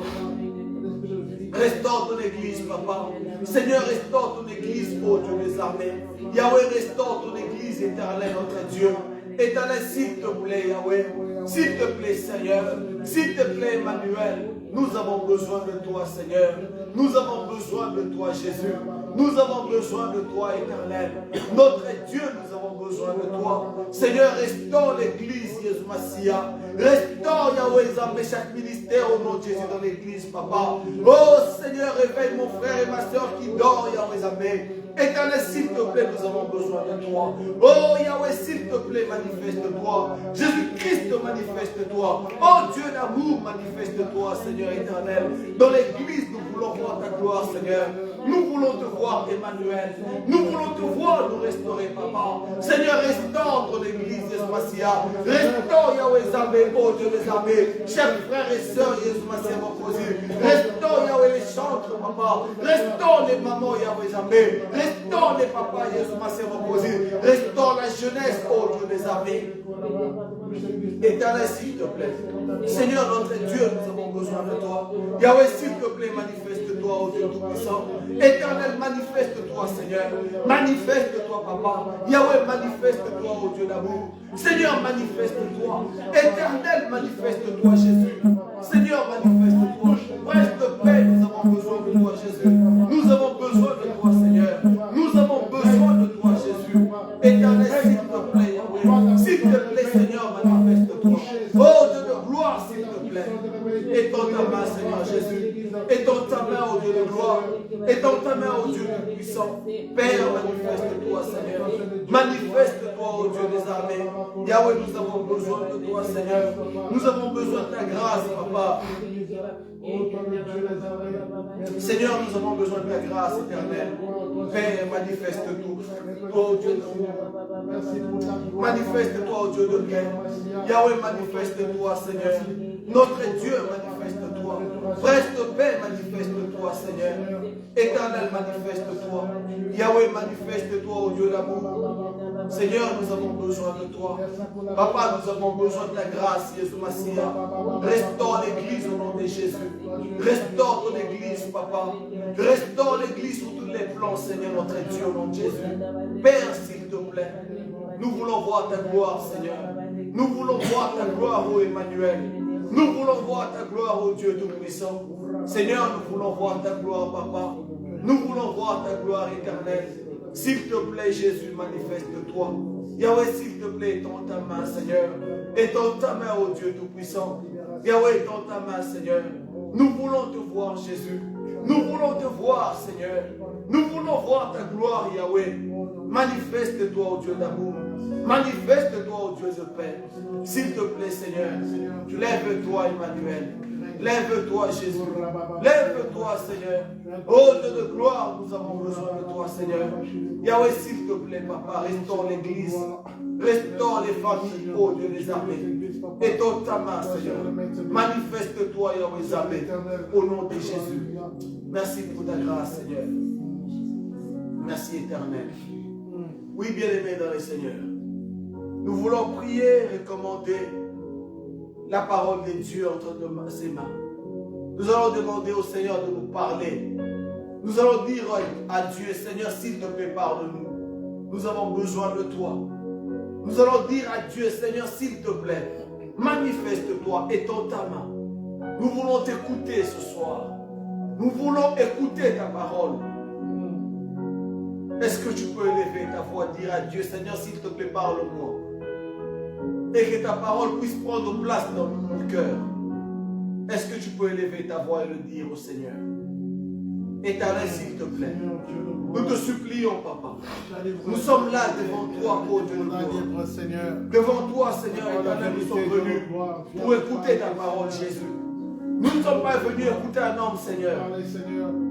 Restaure ton Église, papa. Seigneur, restaure ton Église, ô Dieu des armées. Yahweh, restaure ton Église, éternel, notre Dieu. Éternel, s'il te plaît, Yahweh. S'il te plaît, Seigneur. S'il te plaît, Emmanuel. Nous avons besoin de toi, Seigneur. Nous avons besoin de toi, Jésus. Nous avons besoin de toi, éternel. Notre Dieu, nous avons besoin de toi. Seigneur, restaure l'Église, Jésus Massia. Restaure, Yahweh, Zambé, chaque ministère au nom de Jésus dans l'Église, papa. Oh Seigneur, réveille mon frère et ma soeur qui dort, Yahweh, Zambé. Éternel, s'il te plaît, nous avons besoin de toi. Oh Yahweh, s'il te plaît, manifeste-toi. Jésus-Christ, manifeste-toi. Oh Dieu d'amour, manifeste-toi, Seigneur éternel. Dans l'Église, nous voulons voir ta gloire, Seigneur. Nous voulons te voir, Emmanuel. Nous voulons te voir nous restaurer, papa. Seigneur, restaure ton Église, Espacia. Restaure, Yahweh, Zambé, oh Dieu des armées. Chers frères et sœurs, Jésus, Massia, restaure, Yahweh, les chantres, papa. Restaure les mamans, Yahweh, Zambé. Restaure les papas, Jésus, Massia, restaure la jeunesse, oh Dieu des armées. Éternel, s'il te plaît. Seigneur, notre Dieu, nous avons besoin de toi. Yahweh, s'il te plaît, manifeste-toi, oh Dieu Tout-Puissant. Éternel, manifeste-toi, Seigneur. Manifeste-toi, papa. Yahweh, manifeste-toi, oh Dieu d'amour. Seigneur, manifeste-toi. Éternel, manifeste-toi, Jésus. Seigneur, manifeste-toi. Prince de paix, nous avons besoin de toi, Jésus. Nous avons besoin de toi, Seigneur. Nous avons besoin de toi, Jésus. Éternel, s'il te plaît, Yahweh. S'il te plaît, Seigneur, manifeste-toi. Oh Dieu de gloire, s'il te plaît. Étends ta main, Seigneur Jésus. Étends ta main, oh Dieu de gloire. Étends ta main, oh Dieu puissant. Père, manifeste-toi, Seigneur. Manifeste-toi, oh Dieu des armées. Yahweh, nous avons besoin de toi, Seigneur. Nous avons besoin de ta grâce, papa. Seigneur, nous avons besoin de ta grâce éternelle. Père, manifeste tout. Oh Dieu de manifeste-toi, oh Dieu de paix. Yahweh, manifeste-toi, Seigneur. Notre Dieu, manifeste-toi. Prince de paix, manifeste-toi, Seigneur. Éternel, manifeste-toi. Yahweh, manifeste-toi, oh Dieu d'amour. Seigneur, nous avons besoin de toi. Papa, nous avons besoin de ta grâce, Jésus Massia. Restaure l'Église au nom de Jésus. Restaure ton Église, papa. Restaure l'Église sur tous les plans, Seigneur, notre Dieu, au nom de Jésus. Père, s'il te plaît, nous voulons voir ta gloire, Seigneur. Nous voulons voir ta gloire, ô Emmanuel. Nous voulons voir ta gloire, ô Dieu Tout-Puissant. Seigneur, nous voulons voir ta gloire, papa. Nous voulons voir ta gloire éternelle. S'il te plaît, Jésus, manifeste-toi. Yahweh, s'il te plaît, étends ta main, Seigneur. Étends ta main, ô Dieu Tout-Puissant. Yahweh, étends ta main, Seigneur. Nous voulons te voir, Jésus. Nous voulons te voir, Seigneur. Nous voulons voir ta gloire, Yahweh. Manifeste-toi, ô Dieu d'amour. Manifeste-toi, ô Dieu de paix. S'il te plaît, Seigneur. Lève-toi, Emmanuel. Lève-toi, Jésus. Lève-toi, Seigneur. Oh Dieu de gloire, nous avons besoin de toi, Seigneur. Yahweh, s'il te plaît, papa, restaure l'Église. Restaure les familles, ô Dieu des armées. Étends ta main, Seigneur. Manifeste-toi, Yahweh Zabé, au nom de Jésus. Merci pour ta grâce, Seigneur. Merci, Éternel. Oui, bien-aimés dans le Seigneur. Nous voulons prier et recommander la parole de Dieu entre ses mains. Nous allons demander au Seigneur de nous parler. Nous allons dire à Dieu, Seigneur, s'il te plaît, parle-nous. Nous avons besoin de toi. Nous allons dire à Dieu, Seigneur, s'il te plaît, manifeste-toi, étends ta main. Nous voulons t'écouter ce soir. Nous voulons écouter ta parole. Est-ce que tu peux élever ta voix, dire à Dieu, Seigneur, s'il te plaît, parle-moi. Et que ta parole puisse prendre place dans mon cœur. Est-ce que tu peux élever ta voix et le dire au Seigneur? Éternel, s'il te plaît. Nous te supplions, Papa. Nous sommes là devant toi, ô Dieu de gloire. Devant toi, Seigneur éternel, nous sommes venus pour écouter ta parole, Jésus. Nous ne sommes pas venus écouter un homme, Seigneur.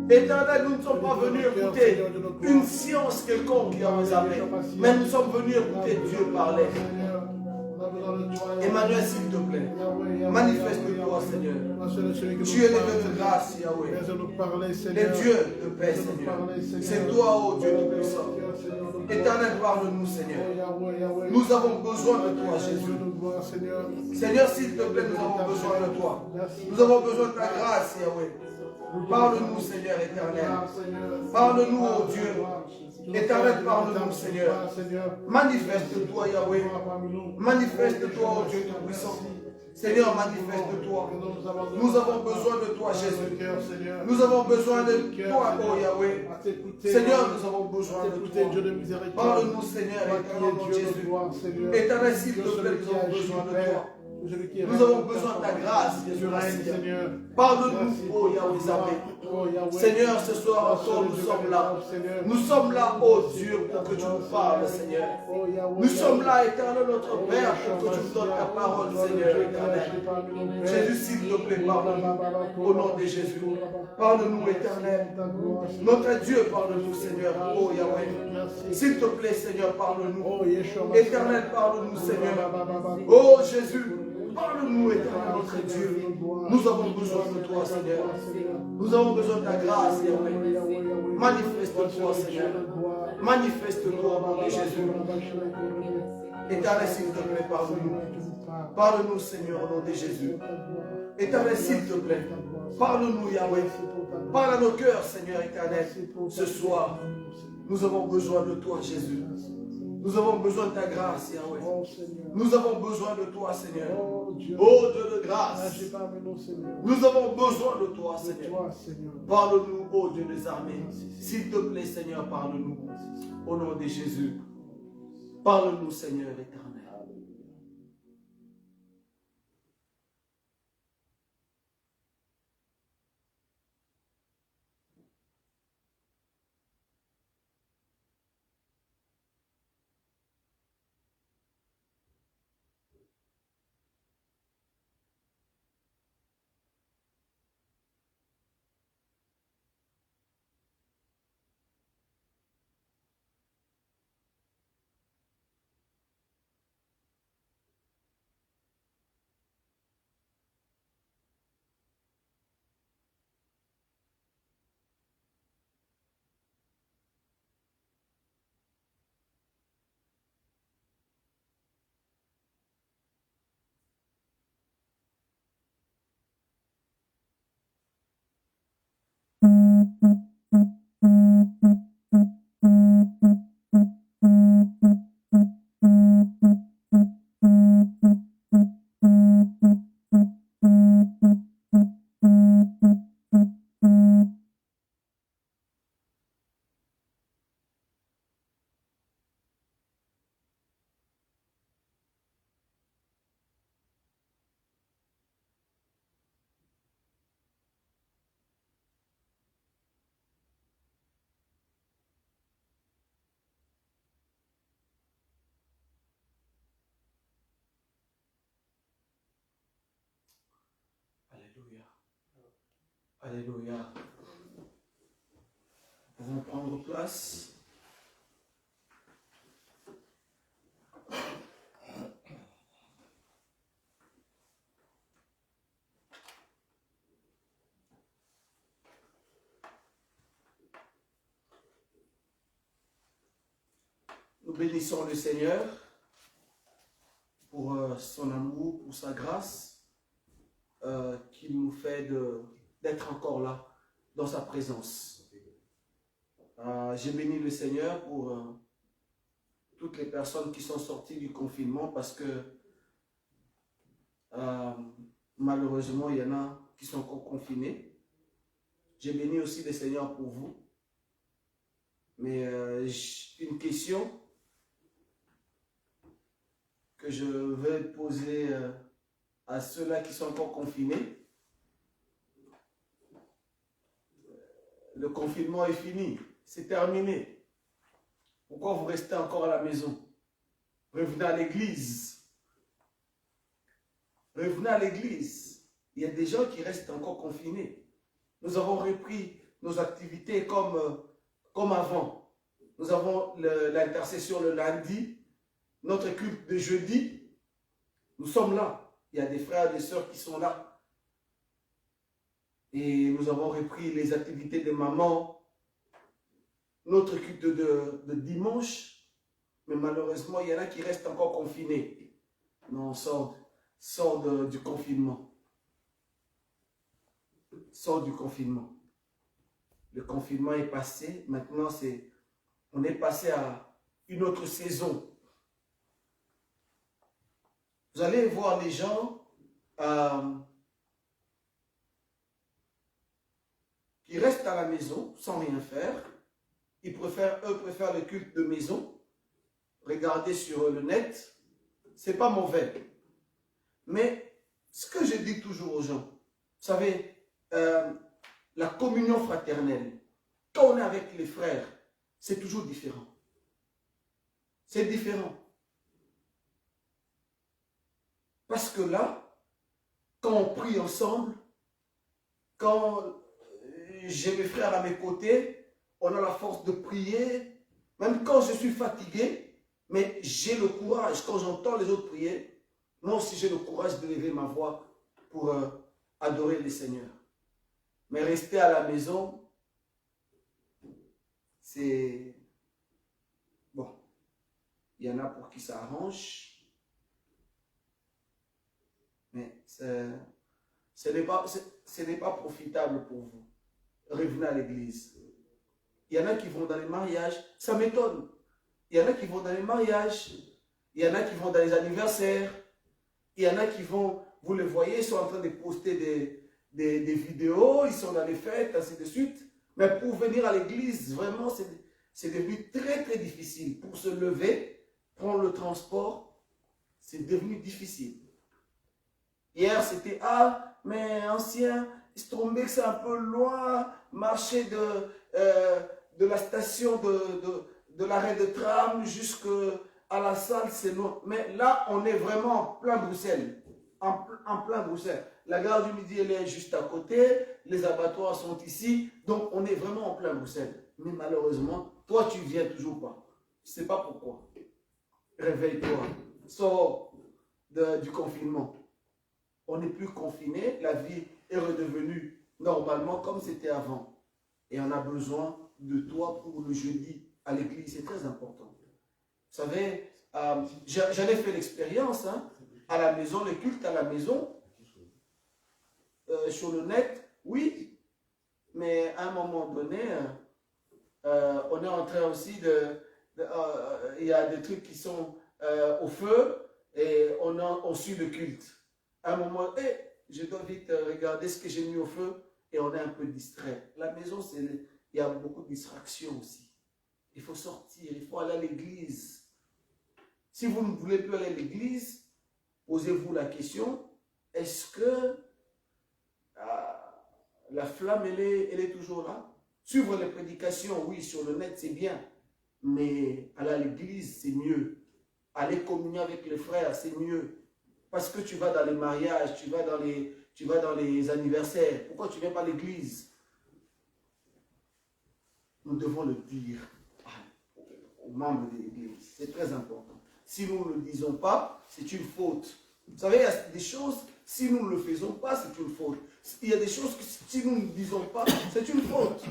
Éternel, nous ne sommes pas venus écouter une science quelconque qui a réservé. Mais nous sommes venus écouter Dieu parler. Emmanuel, s'il te plaît, manifeste-toi, Seigneur. Tu es le Dieu de grâce, Yahweh. Et Dieu de paix, Seigneur. C'est toi, ô Dieu Tout-Puissant. Éternel, parle-nous, Seigneur. Nous avons besoin de toi, Jésus. Seigneur, s'il te plaît, nous avons besoin de toi. Nous avons besoin de ta grâce, Yahweh. Parle-nous, Seigneur éternel. Parle-nous, ô Dieu. Éternel, parle-nous, Seigneur. Manifeste-toi, Yahweh. Manifeste-toi, ô Dieu Tout-Puissant. Seigneur, manifeste-toi. Nous avons besoin de toi, Jésus. Nous avons besoin de toi, ô Yahweh. Seigneur, nous avons besoin de toi. Parle-nous, Seigneur, éternel, mon Jésus. Éternel, s'il te plaît, nous avons besoin de toi. Nous avons besoin de ta grâce, Jésus. Parle-nous, ô Yahweh Zabé. Seigneur, ce soir encore, nous sommes là. Nous sommes là, ô Dieu, pour que tu nous parles, Seigneur. Nous sommes là, éternel, notre Père, pour que tu nous donnes ta parole, Seigneur, éternel. Jésus, s'il te plaît, parle-nous. Au nom de Jésus. Parle-nous, éternel. Notre Dieu, parle-nous, Seigneur. ô Yahweh. S'il te plaît, Seigneur, parle-nous. Éternel, parle-nous, Seigneur. Oh Jésus. Parle-nous, éternel, notre Dieu. Nous avons besoin de toi, Seigneur. Nous avons besoin de ta grâce, Yahweh. Manifeste-toi, Seigneur. Manifeste-toi, mon Dieu Jésus. Éternel, s'il te plaît, parle-nous. Parle-nous, Seigneur, au nom de Jésus. Éternel, s'il te plaît. Parle-nous, Yahweh. Parle à nos cœurs, Seigneur éternel. Ce soir, nous avons besoin de toi, Jésus. Nous avons besoin de ta grâce, Yahweh. Nous avons besoin de toi, Seigneur. Oh Dieu de grâce. Nous avons besoin de toi, Seigneur. Parle-nous, ô Dieu des armées. S'il te plaît, Seigneur, parle-nous. Au nom de Jésus. Parle-nous, Seigneur éternel. Alléluia. Alléluia. Nous pouvons prendre place. Nous bénissons le Seigneur pour son amour, pour sa grâce, qui nous fait d'être encore là, dans sa présence. J'ai béni le Seigneur pour toutes les personnes qui sont sorties du confinement parce que malheureusement, il y en a qui sont encore confinés. J'ai béni aussi le Seigneur pour vous. Mais une question que je vais poser à ceux-là qui sont encore confinés. Le confinement est fini, c'est terminé. Pourquoi vous restez encore à la maison? Revenez à l'église. Revenez à l'église. Il y a des gens qui restent encore confinés. Nous avons repris nos activités comme avant. Nous avons l'intercession le lundi, notre culte de jeudi. Nous sommes là. Il y a des frères et des sœurs qui sont là. Et nous avons repris les activités de maman, notre culte de dimanche. Mais malheureusement, il y en a qui restent encore confinés. Non, sort du confinement. Sort du confinement. Le confinement est passé. Maintenant, on est passé à une autre saison. Vous allez voir les gens qui restent à la maison sans rien faire. Eux préfèrent le culte de maison. Regarder sur le net. C'est pas mauvais. Mais ce que je dis toujours aux gens, vous savez, la communion fraternelle, quand on est avec les frères, c'est toujours différent. C'est différent. Parce que là, quand on prie ensemble, quand j'ai mes frères à mes côtés, on a la force de prier. Même quand je suis fatigué, mais j'ai le courage, quand j'entends les autres prier, moi aussi j'ai le courage de lever ma voix pour adorer le Seigneur. Mais rester à la maison, c'est... Bon, il y en a pour qui ça arrange. Mais ce n'est pas profitable pour vous. Revenez à l'église. Il y en a qui vont dans les mariages. Ça m'étonne. Il y en a qui vont dans les mariages. Il y en a qui vont dans les anniversaires. Il y en a qui vont, vous les voyez, ils sont en train de poster des vidéos. Ils sont dans les fêtes, ainsi de suite. Mais pour venir à l'église, vraiment, c'est devenu très, très difficile. Pour se lever, prendre le transport, c'est devenu difficile. Hier, c'était, mais ancien, Strombeck, c'est un peu loin, marcher de la station de l'arrêt de tram jusqu'à la salle, c'est loin. Mais là, on est vraiment en plein Bruxelles. En plein Bruxelles. La gare du Midi, elle est juste à côté, les abattoirs sont ici, donc on est vraiment en plein Bruxelles. Mais malheureusement, toi, tu ne viens toujours pas. Je ne sais pas pourquoi. Réveille-toi. Sors du confinement. On n'est plus confiné, la vie est redevenue normalement comme c'était avant. Et on a besoin de toi pour le jeudi à l'église, c'est très important. Vous savez, j'en ai fait l'expérience, à la maison, le culte à la maison, sur le net, oui, mais à un moment donné, on est en train aussi il y a des trucs qui sont au feu et on suit le culte. À un moment, je dois vite regarder ce que j'ai mis au feu et on est un peu distrait. La maison, il y a beaucoup de distractions aussi. Il faut sortir, il faut aller à l'église. Si vous ne voulez plus aller à l'église, posez-vous la question, est-ce que la flamme, elle est toujours là? Suivre les prédications, oui, sur le net, c'est bien. Mais aller à l'église, c'est mieux. Aller communier avec les frères, c'est mieux. Parce que tu vas dans les mariages, tu vas dans les anniversaires. Pourquoi tu ne viens pas à l'église? Nous devons le dire aux membres de l'église. C'est très important. si nous ne le disons pas, c'est une faute. Vous savez, il y a des choses, si nous ne le faisons pas, c'est une faute. Il y a des choses que si nous ne disons pas, c'est une faute.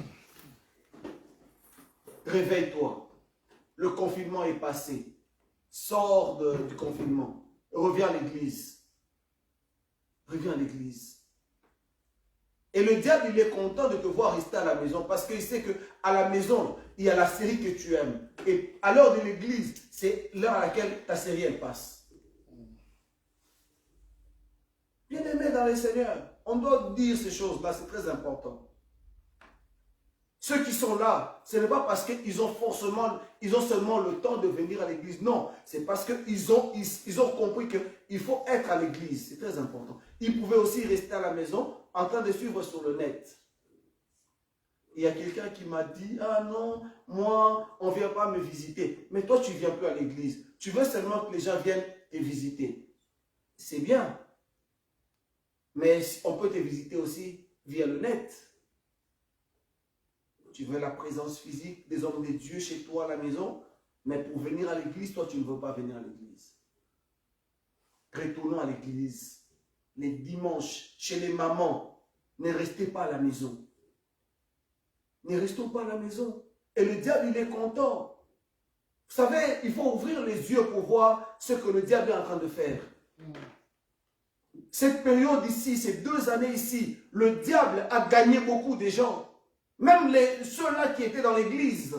Réveille-toi. Le confinement est passé. Sors du confinement. Reviens à l'église. Reviens à l'église. Et le diable, il est content de te voir rester à la maison parce qu'il sait qu'à la maison, il y a la série que tu aimes. Et à l'heure de l'église, c'est l'heure à laquelle ta série, elle passe. Bien-aimés dans le Seigneur, on doit dire ces choses-là, c'est très important. Ceux qui sont là, ce n'est pas parce qu'ils ont seulement le temps de venir à l'église. Non, c'est parce qu'ils ont compris qu'il faut être à l'église. C'est très important. Ils pouvaient aussi rester à la maison en train de suivre sur le net. Il y a quelqu'un qui m'a dit, ah non, moi, on ne vient pas me visiter. Mais toi, tu ne viens plus à l'église. Tu veux seulement que les gens viennent te visiter. C'est bien. Mais on peut te visiter aussi via le net. Tu veux la présence physique des hommes de Dieu chez toi à la maison, mais pour venir à l'église, toi, tu ne veux pas venir à l'église. Retournons à l'église. Les dimanches, chez les mamans, ne restez pas à la maison. Ne restons pas à la maison. Et le diable, il est content. Vous savez, il faut ouvrir les yeux pour voir ce que le diable est en train de faire. Cette période ici, ces 2 années ici, le diable a gagné beaucoup de gens. Même ceux-là qui étaient dans l'église.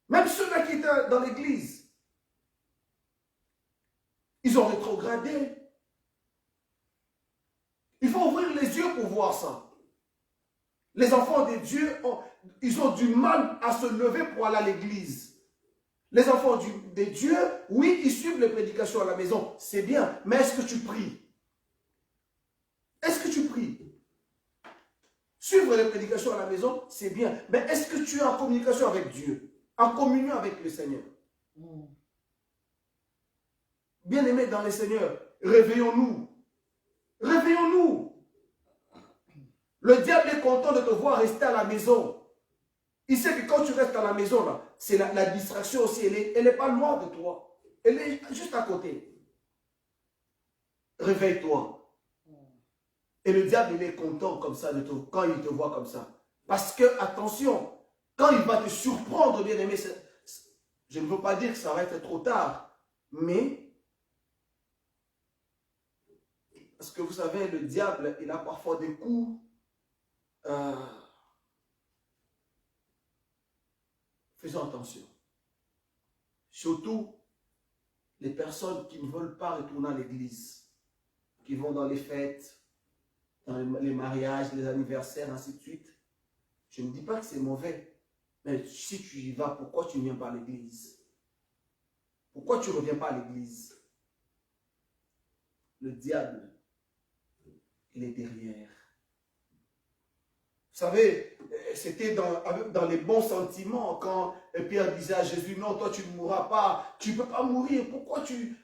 Même ceux-là qui étaient dans l'église. Ils ont rétrogradé. Il faut ouvrir les yeux pour voir ça. Les enfants de Dieu, ils ont du mal à se lever pour aller à l'église. Les enfants de Dieu, oui, ils suivent les prédications à la maison. C'est bien, mais est-ce que tu pries? Est-ce que tu pries? Suivre les prédications à la maison, c'est bien. Mais est-ce que tu es en communication avec Dieu? En communion avec le Seigneur? Bien-aimés dans le Seigneur, réveillons-nous. Réveillons-nous. Le diable est content de te voir rester à la maison. Il sait que quand tu restes à la maison, là, c'est la distraction aussi. Elle n'est pas loin de toi. Elle est juste à côté. Réveille-toi. Et le diable, il est content comme ça quand il te voit comme ça. Parce que, attention, quand il va te surprendre, bien aimé, je ne veux pas dire que ça va être trop tard, mais, parce que vous savez, le diable, il a parfois des coups, faisons attention. Surtout, les personnes qui ne veulent pas retourner à l'église, qui vont dans les fêtes, dans les mariages, les anniversaires, ainsi de suite. Je ne dis pas que c'est mauvais. Mais si tu y vas, pourquoi tu ne viens pas à l'église? Pourquoi tu ne reviens pas à l'église? Le diable, il est derrière. Vous savez, c'était dans les bons sentiments quand Pierre disait à Jésus, non, toi tu ne mourras pas, tu ne peux pas mourir, pourquoi tu...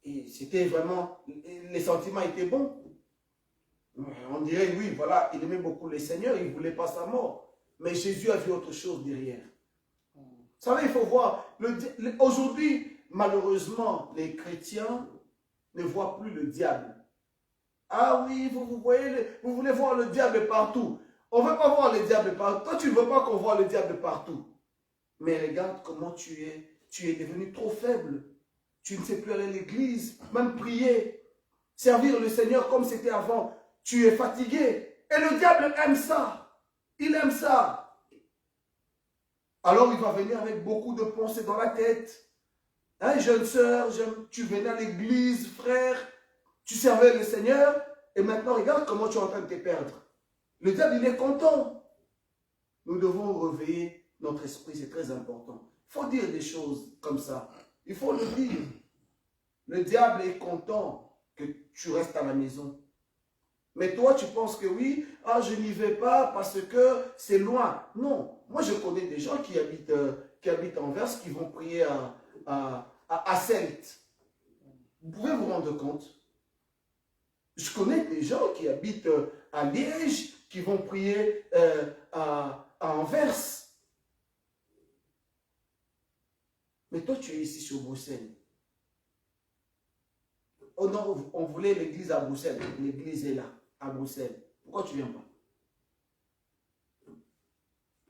Et c'était vraiment, les sentiments étaient bons. On dirait, oui, voilà, il aimait beaucoup le Seigneur, il ne voulait pas sa mort. Mais Jésus a vu autre chose derrière. Vous savez, il faut voir, aujourd'hui, malheureusement, les chrétiens ne voient plus le diable. Ah oui, vous voulez voir le diable partout. On ne veut pas voir le diable partout. Toi, tu ne veux pas qu'on voit le diable partout. Mais regarde comment tu es devenu trop faible. Tu ne sais plus aller à l'église, même prier, servir le Seigneur comme c'était avant. Tu es fatigué. Et le diable aime ça. Il aime ça. Alors il va venir avec beaucoup de pensées dans la tête. Hein, jeune sœur, tu venais à l'église, frère, tu servais le Seigneur, et maintenant regarde comment tu es en train de te perdre. Le diable, il est content. Nous devons réveiller notre esprit, c'est très important. Il faut dire des choses comme ça. Il faut le dire. Le diable est content que tu restes à la maison. Mais toi, tu penses que oui, ah, je n'y vais pas parce que c'est loin. Non, moi je connais des gens qui habitent en Anvers, qui vont prier à Celt. Vous pouvez vous rendre compte. Je connais des gens qui habitent à Liège, qui vont prier à Anvers. Mais toi, tu es ici sur Bruxelles. Oh non, on voulait l'église à Bruxelles. L'église est là, à Bruxelles. Pourquoi tu ne viens pas?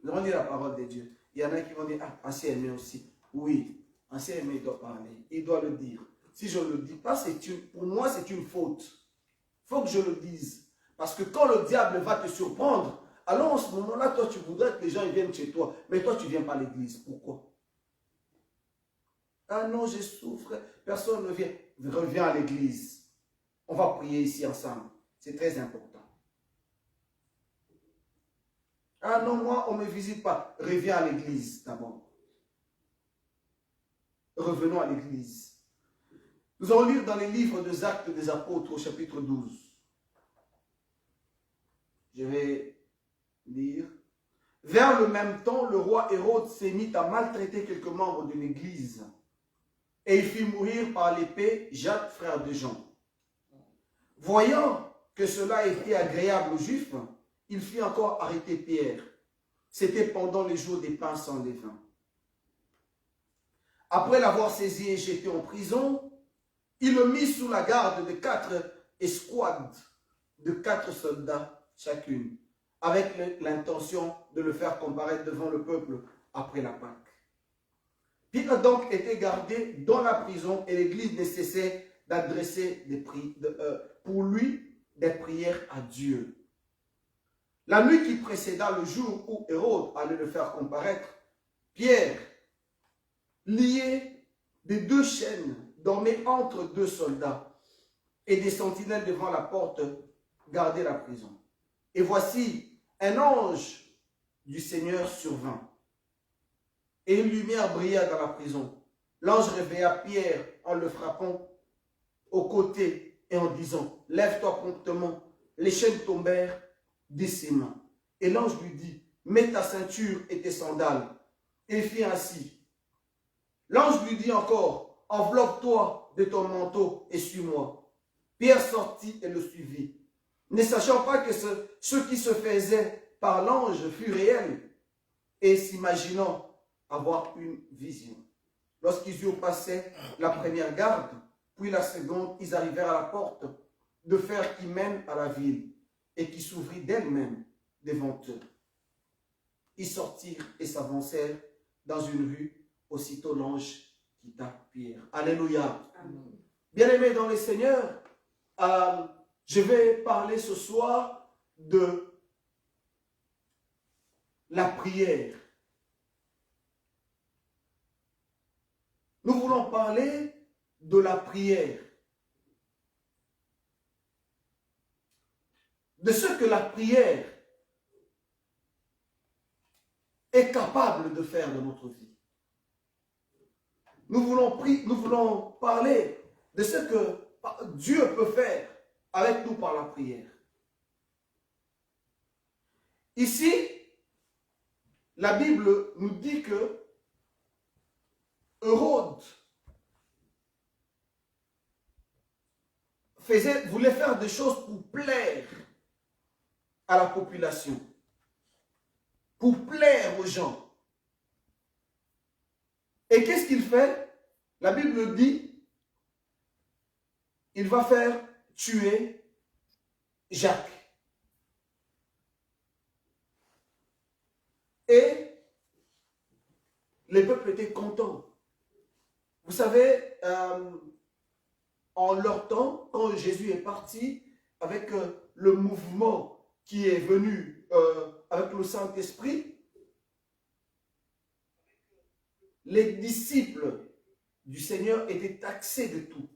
Nous allons dire la parole de Dieu. Il y en a qui vont dire, ah, ancien aimé aussi. Oui, ancien aimé doit parler. Il doit le dire. Si je ne le dis pas, pour moi, c'est une faute. Il faut que je le dise. Parce que quand le diable va te surprendre, alors en ce moment-là, toi, tu voudrais que les gens ils viennent chez toi. Mais toi, tu ne viens pas à l'église. Pourquoi? Ah non, je souffre. Personne ne vient. Reviens à l'église. On va prier ici ensemble. C'est très important. Ah non, moi, on ne me visite pas. Reviens à l'église d'abord. Revenons à l'église. Nous allons lire dans les livres des Actes des Apôtres au chapitre 12. Je vais lire. Vers le même temps, le roi Hérode s'est mis à maltraiter quelques membres de l'église. Et il fit mourir par l'épée Jacques, frère de Jean. Voyant que cela était agréable aux Juifs, il fit encore arrêter Pierre. C'était pendant les jours des pains sans levain. Après l'avoir saisi et jeté en prison, il le mit sous la garde de 4 escouades, de 4 soldats chacune, avec l'intention de le faire comparaître devant le peuple après la Pâque. Pierre a donc été gardé dans la prison et l'Église ne cessait d'adresser pour lui des prières à Dieu. La nuit qui précéda le jour où Hérode allait le faire comparaître, Pierre, lié de 2 chaînes, dormait entre 2 soldats et des sentinelles devant la porte gardaient la prison. Et voici, un ange du Seigneur survint. Et une lumière brilla dans la prison. L'ange réveilla Pierre en le frappant au côté et en disant, lève-toi promptement. Les chaînes tombèrent de ses mains. Et l'ange lui dit, mets ta ceinture et tes sandales. Et il fit ainsi. L'ange lui dit encore, enveloppe-toi de ton manteau et suis-moi. Pierre sortit et le suivit, ne sachant pas que ce qui se faisait par l'ange fut réel et s'imaginant avoir une vision. Lorsqu'ils eurent passé la première garde, puis la seconde, ils arrivèrent à la porte de fer qui mène à la ville et qui s'ouvrit d'elle-même devant eux. Ils sortirent et s'avancèrent dans une rue. Aussitôt l'ange quitta Pierre. Alléluia. Bien-aimés dans le Seigneur, je vais parler ce soir de la prière. Nous voulons parler de la prière. De ce que la prière est capable de faire dans notre vie. Nous voulons parler de ce que Dieu peut faire avec nous par la prière. Ici, la Bible nous dit que Hérode voulait faire des choses pour plaire à la population, pour plaire aux gens. Et qu'est-ce qu'il fait? La Bible dit, il va faire tuer Jacques. Et les peuples étaient contents. Vous savez, en leur temps, quand Jésus est parti, avec le mouvement qui est venu avec le Saint-Esprit, les disciples du Seigneur étaient taxés de tout.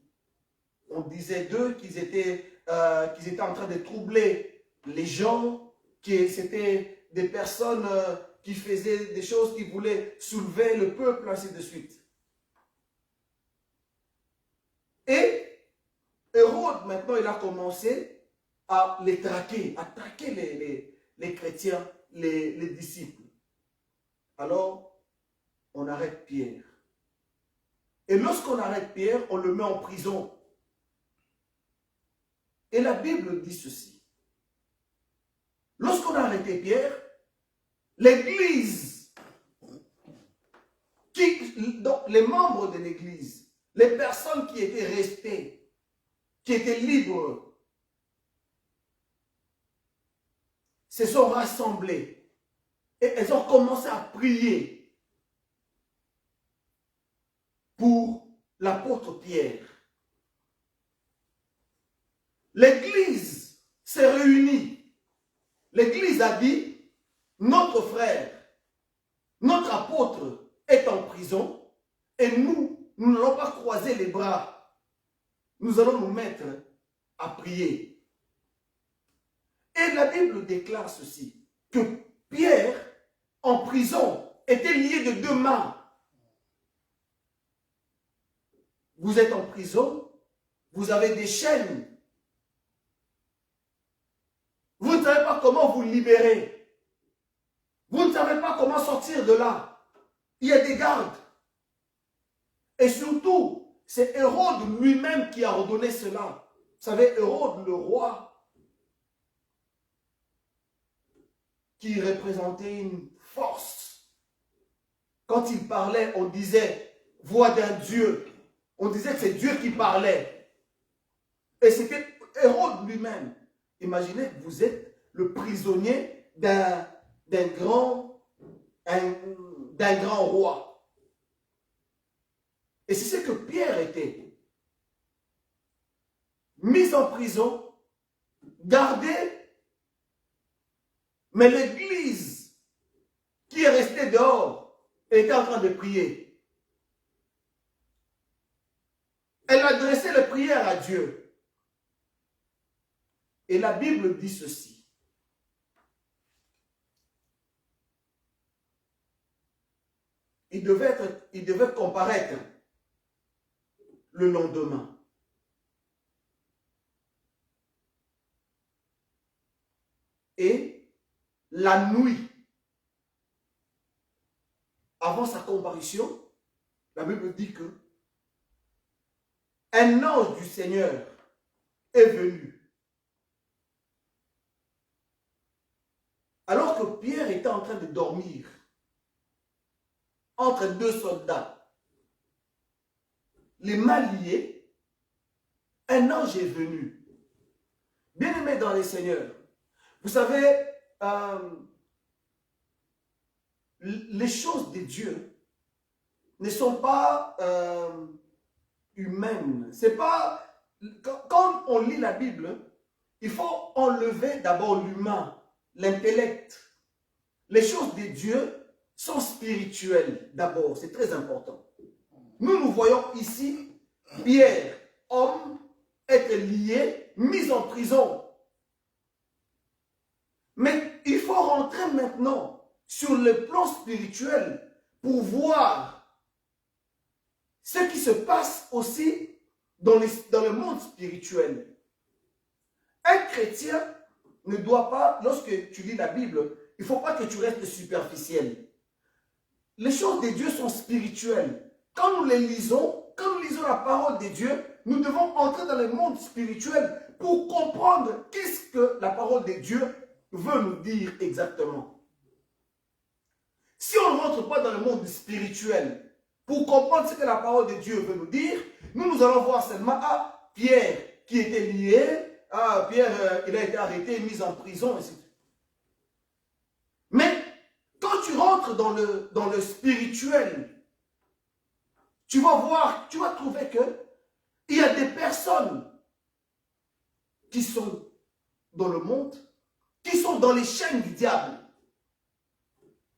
On disait d'eux qu'ils étaient en train de troubler les gens, que c'était des personnes qui faisaient des choses qui voulaient soulever le peuple, ainsi de suite. Et Hérode, maintenant, il a commencé à les traquer, à traquer les chrétiens, les disciples. Alors, on arrête Pierre. Et lorsqu'on arrête Pierre, on le met en prison. Et la Bible dit ceci. Lorsqu'on a arrêté Pierre, l'Église Donc, les membres de l'église, les personnes qui étaient restées, qui étaient libres, se sont rassemblées et elles ont commencé à prier pour l'apôtre Pierre. L'église s'est réunie. L'église a dit, notre frère, notre apôtre est en prison et nous n'allons pas croiser les bras. Nous allons nous mettre à prier. Et la Bible déclare ceci, que Pierre, en prison, était lié de deux mains. Vous êtes en prison, vous avez des chaînes. Vous ne savez pas comment vous libérer. Vous ne savez pas comment sortir de là. Il y a des gardes. Et surtout, c'est Hérode lui-même qui a ordonné cela. Vous savez, Hérode, le roi, qui représentait une force. Quand il parlait, on disait voix d'un Dieu. On disait que c'est Dieu qui parlait. Et c'était Hérode lui-même. Imaginez que vous êtes le prisonnier d'un grand roi. Et c'est ce que Pierre était. Mis en prison, gardé, mais l'église qui est restée dehors était en train de prier. Elle adressait les prières à Dieu. Et la Bible dit ceci. Il devait comparaître le lendemain. Et la nuit, avant sa comparution, la Bible dit que un ange du Seigneur est venu. Alors que Pierre était en train de dormir entre deux soldats, les mains liées, un ange est venu. Bien-aimés dans les seigneurs, vous savez, les choses de Dieu ne sont pas humaines. C'est pas, quand on lit la Bible, il faut enlever d'abord l'humain, l'intellect. Les choses de Dieu sont spirituelles d'abord, c'est très important. Nous voyons ici Pierre, homme, être lié, mis en prison. Mais il faut rentrer maintenant sur le plan spirituel pour voir ce qui se passe aussi dans le monde spirituel. Un chrétien ne doit pas, lorsque tu lis la Bible, il ne faut pas que tu restes superficiel. Les choses de Dieu sont spirituelles. Quand nous les lisons, quand nous lisons la parole de Dieu, nous devons entrer dans le monde spirituel pour comprendre qu'est-ce que la parole de Dieu veut nous dire exactement. Si on ne rentre pas dans le monde spirituel pour comprendre ce que la parole de Dieu veut nous dire, nous allons voir seulement Pierre qui était lié, Pierre il a été arrêté, mis en prison, etc. Mais quand tu rentres dans le spirituel, tu vas voir, tu vas trouver que il y a des personnes qui sont dans le monde, qui sont dans les chaînes du diable.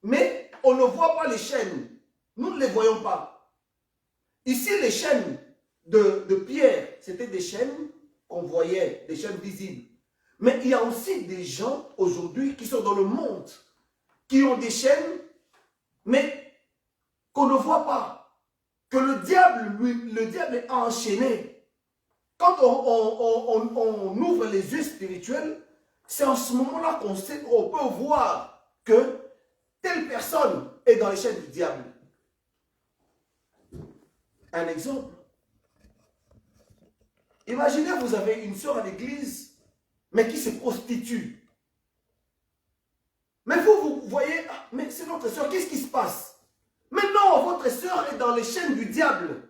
Mais on ne voit pas les chaînes. Nous ne les voyons pas. Ici, les chaînes de Pierre, c'était des chaînes qu'on voyait, des chaînes visibles. Mais il y a aussi des gens aujourd'hui qui sont dans le monde, qui ont des chaînes, mais qu'on ne voit pas. Que le diable est enchaîné. Quand on ouvre les yeux spirituels, c'est en ce moment-là qu'on peut voir que telle personne est dans les chaînes du diable. Un exemple. Imaginez, vous avez une sœur à l'église, mais qui se prostitue. Mais vous voyez, mais c'est notre sœur, qu'est-ce qui se passe? Mais non, votre sœur est dans les chaînes du diable.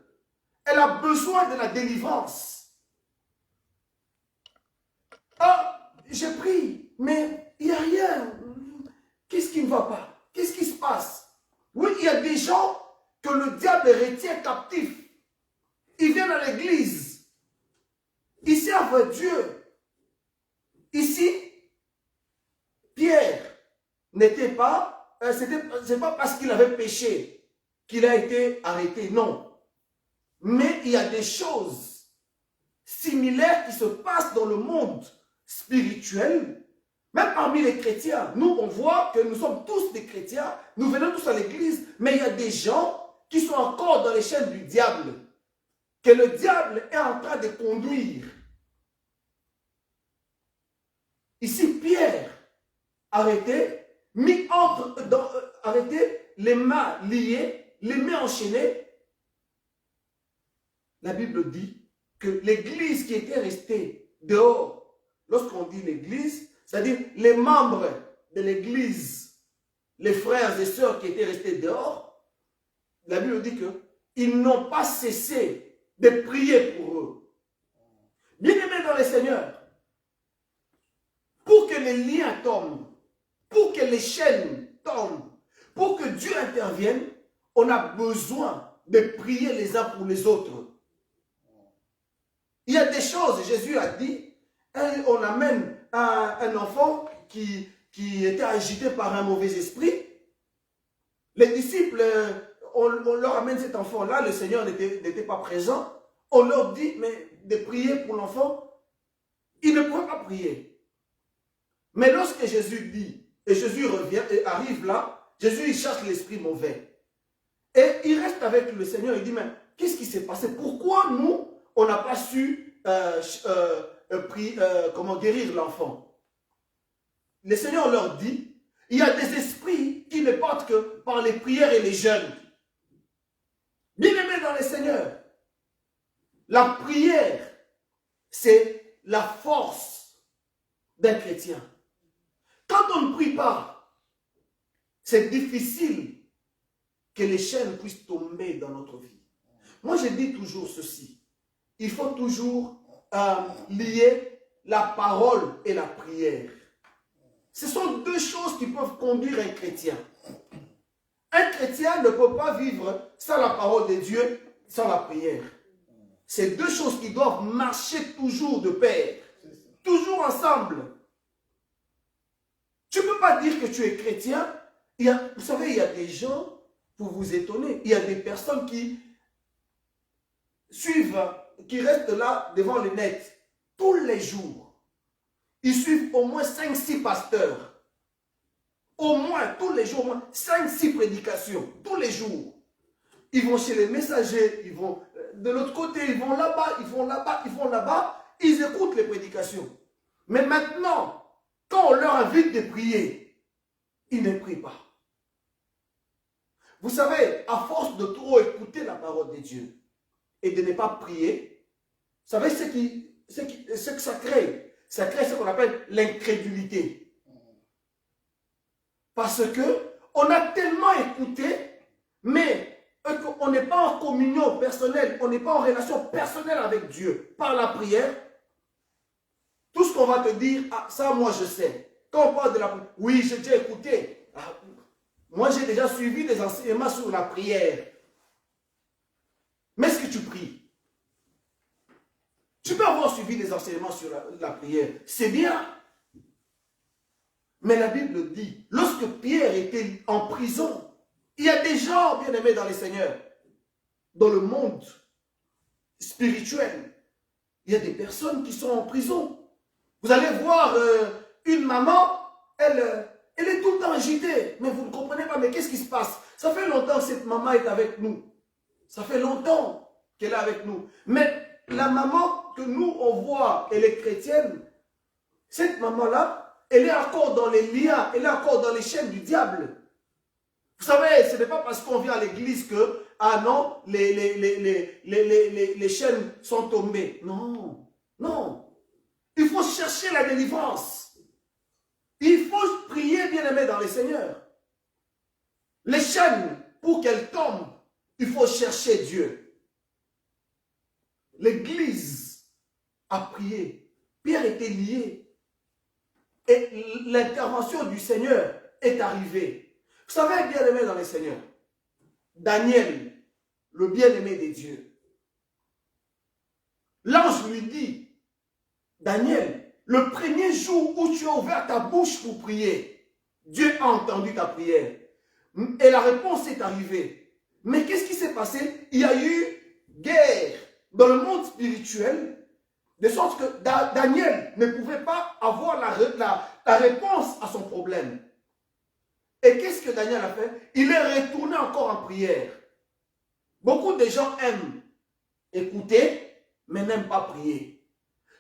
Elle a besoin de la délivrance. Ah, j'ai pris, mais il n'y a rien. Qu'est-ce qui ne va pas? Qu'est-ce qui se passe? Oui, il y a des gens que le diable retient captifs. Ils viennent à l'église. Ils servent Dieu. Ici, Pierre n'était pas, c'est pas parce qu'il avait péché qu'il a été arrêté, non. Mais il y a des choses similaires qui se passent dans le monde spirituel, même parmi les chrétiens. Nous, on voit que nous sommes tous des chrétiens, nous venons tous à l'église, mais il y a des gens qui sont encore dans les chaînes du diable, que le diable est en train de conduire. Ici, Pierre, arrêté, arrêté, les mains liées, les mains enchaînées. La Bible dit que l'église qui était restée dehors, lorsqu'on dit l'église, c'est-à-dire les membres de l'église, les frères et sœurs qui étaient restés dehors, la Bible dit qu'ils n'ont pas cessé de prier pour eux. Bien-aimés dans le Seigneur, pour que les liens tombent, pour que les chaînes tombent, pour que Dieu intervienne, on a besoin de prier les uns pour les autres. Il y a des choses, Jésus a dit, on amène un enfant qui était agité par un mauvais esprit. Les disciples, on leur amène cet enfant-là, le Seigneur n'était pas présent. On leur dit, mais de prier pour l'enfant, ils ne pouvaient pas prier. Mais lorsque Jésus dit, et Jésus revient et arrive là, Jésus il cherche l'esprit mauvais. Et il reste avec le Seigneur, il dit, mais qu'est-ce qui s'est passé? Pourquoi nous, on n'a pas su guérir l'enfant? Le Seigneur leur dit, il y a des esprits qui ne partent que par les prières et les jeûnes. Bien-aimés dans le Seigneur, la prière, c'est la force d'un chrétien. Quand on ne prie pas, c'est difficile que les chaînes puissent tomber dans notre vie. Moi, je dis toujours ceci. Il faut toujours lier la parole et la prière. Ce sont deux choses qui peuvent conduire un chrétien. Un chrétien ne peut pas vivre sans la parole de Dieu, sans la prière. C'est deux choses qui doivent marcher toujours de pair, toujours ensemble. Tu ne peux pas dire que tu es chrétien. Vous savez, il y a des gens, pour vous étonner, il y a des personnes qui suivent, qui restent là devant le net tous les jours. Ils suivent au moins 5-6 pasteurs. Au moins, tous les jours, au moins 5-6 prédications, tous les jours. Ils vont chez les messagers, ils vont de l'autre côté, ils vont là-bas, ils vont là-bas, ils vont là-bas. Ils écoutent les prédications. Mais maintenant, quand on leur invite de prier, ils ne prient pas. Vous savez, à force de trop écouter la parole de Dieu et de ne pas prier, vous savez ce que ça crée? Ça crée ce qu'on appelle l'incrédulité. Parce que on a tellement écouté, mais on n'est pas en communion personnelle, on n'est pas en relation personnelle avec Dieu par la prière. Tout ce qu'on va te dire, ah, ça moi je sais. Quand on parle de la prière, oui, j'ai déjà écouté. Ah, moi j'ai déjà suivi des enseignements sur la prière. Mais est-ce que tu pries? Tu peux avoir suivi des enseignements sur la prière, c'est bien. Mais la Bible dit, lorsque Pierre était en prison, il y a des gens, bien aimés dans les seigneurs, dans le monde spirituel, il y a des personnes qui sont en prison. Vous allez voir une maman, elle est tout le temps agitée, mais vous ne comprenez pas, mais qu'est-ce qui se passe? Ça fait longtemps que cette maman est avec nous. Ça fait longtemps qu'elle est avec nous. Mais la maman que nous, on voit, elle est chrétienne, cette maman-là, elle est encore dans les liens, elle est encore dans les chaînes du diable. Vous savez, ce n'est pas parce qu'on vient à l'église que, ah non, les chaînes sont tombées. Non, non. Il faut chercher la délivrance. Il faut prier, bien aimé, dans les seigneurs. Les chaînes pour qu'elle tombe, il faut chercher Dieu. L'église a prié. Pierre était lié. Et l'intervention du Seigneur est arrivée. Vous savez, bien-aimé dans les Seigneurs, Daniel, le bien-aimé de Dieu, l'ange lui dit, Daniel, le premier jour où tu as ouvert ta bouche pour prier, Dieu a entendu ta prière. Et la réponse est arrivée. Mais qu'est-ce qui s'est passé? Il y a eu guerre dans le monde spirituel, de sorte que Daniel ne pouvait pas avoir la réponse à son problème. Et qu'est-ce que Daniel a fait? Il est retourné encore en prière. Beaucoup de gens aiment écouter, mais n'aiment pas prier.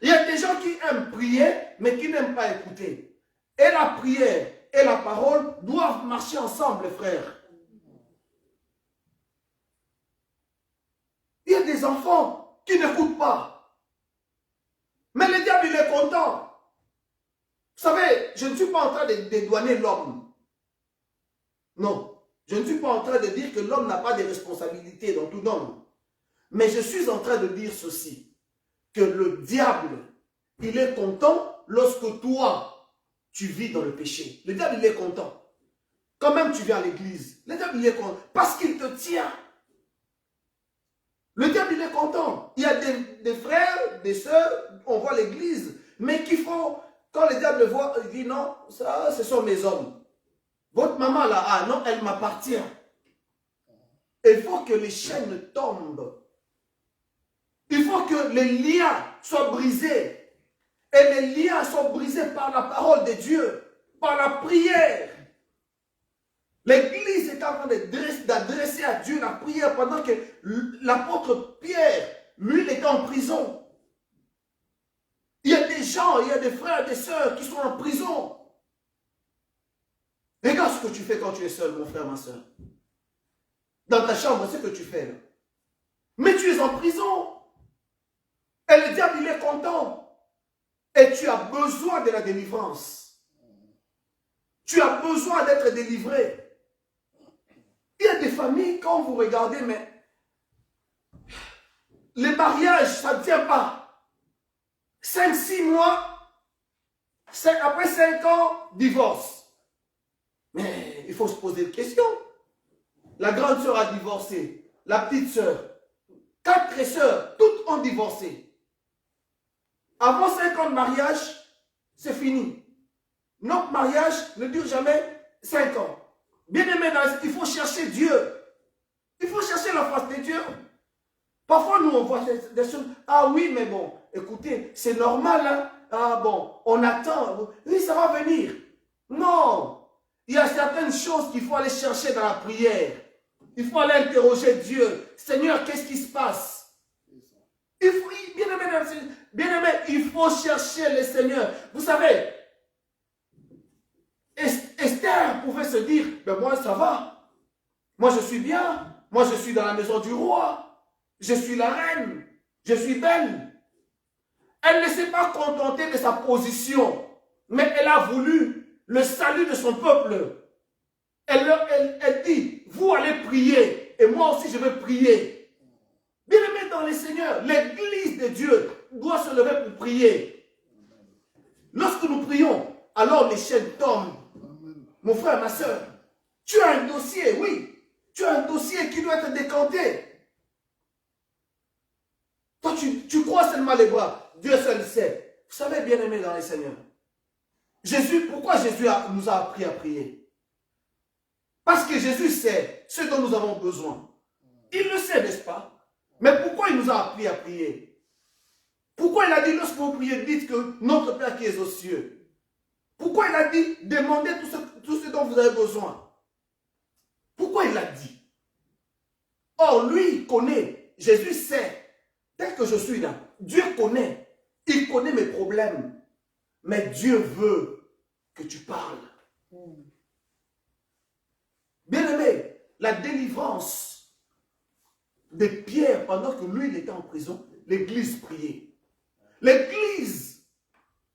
Il y a des gens qui aiment prier, mais qui n'aiment pas écouter. Et la prière et la parole doivent marcher ensemble, frères. Il y a des enfants qui n'écoutent pas. Mais le diable, il est content. Vous savez, je ne suis pas en train de dédouaner l'homme. Non. Je ne suis pas en train de dire que l'homme n'a pas de responsabilités dans tout homme. Mais je suis en train de dire ceci. Que le diable, il est content lorsque toi, tu vis dans le péché. Le diable, il est content. Quand même, tu viens à l'église. Le diable, il est content. Parce qu'il te tient. Le diable, il est content. Il y a des frères, des sœurs, on voit l'église, mais qui font, quand le diable le voit, il dit non, ça, ce sont mes hommes. Votre maman là, ah non, elle m'appartient. Il faut que les chaînes tombent. Il faut que les liens soient brisés. Et les liens sont brisés par la parole de Dieu, par la prière. L'église est en train d'adresser à Dieu la prière pendant que l'apôtre Pierre, lui, il était en prison. Il y a des gens, il y a des frères et des sœurs qui sont en prison. Regarde ce que tu fais quand tu es seul, mon frère, ma soeur. Dans ta chambre, c'est ce que tu fais là. Mais tu es en prison. Et le diable, il est content. Et tu as besoin de la délivrance. Tu as besoin d'être délivré. Il y a des familles, quand vous regardez, mais les mariages, ça ne tient pas. 5-6 mois, après 5 ans, divorce. Mais il faut se poser une question. La grande sœur a divorcé. La petite sœur. 4 sœurs, toutes ont divorcé. Avant 5 ans de mariage, c'est fini. Notre mariage ne dure jamais 5 ans. Bien aimé, il faut chercher Dieu. Il faut chercher la face de Dieu. Parfois, nous, on voit des choses. Ah oui, mais bon, écoutez, c'est normal. Hein? Ah bon, on attend. Oui, ça va venir. Non. Il y a certaines choses qu'il faut aller chercher dans la prière. Il faut aller interroger Dieu. Seigneur, qu'est-ce qui se passe? Il faut, bien aimé, il faut chercher le Seigneur. Vous savez, Esther pouvait se dire, ben moi ça va. Moi je suis bien. Moi je suis dans la maison du roi. Je suis la reine. Je suis belle. Elle ne s'est pas contentée de sa position. Mais elle a voulu le salut de son peuple. Elle dit, vous allez prier. Et moi aussi je vais prier. Bien aimé dans les seigneurs, l'église de Dieu doit se lever pour prier. Lorsque nous prions, alors les chaînes tombent. Mon frère, ma soeur, tu as un dossier, oui. Tu as un dossier qui doit être décanté. Toi, tu crois seulement les bras. Dieu seul sait. Vous savez, bien aimé dans les seigneurs. Pourquoi Jésus nous a appris à prier? Parce que Jésus sait ce dont nous avons besoin. Il le sait, n'est-ce pas? Mais pourquoi il nous a appris à prier? Pourquoi il a dit, lorsque vous priez, dites que notre Père qui est aux cieux? Pourquoi il a dit, demandez tout ce dont vous avez besoin? Pourquoi il l'a dit? Or, lui, il connaît. Jésus sait. Tel que je suis là, Dieu connaît. Il connaît mes problèmes. Mais Dieu veut que tu parles. Bien-aimé, la délivrance de Pierre, pendant que lui, il était en prison, l'église priait. L'église,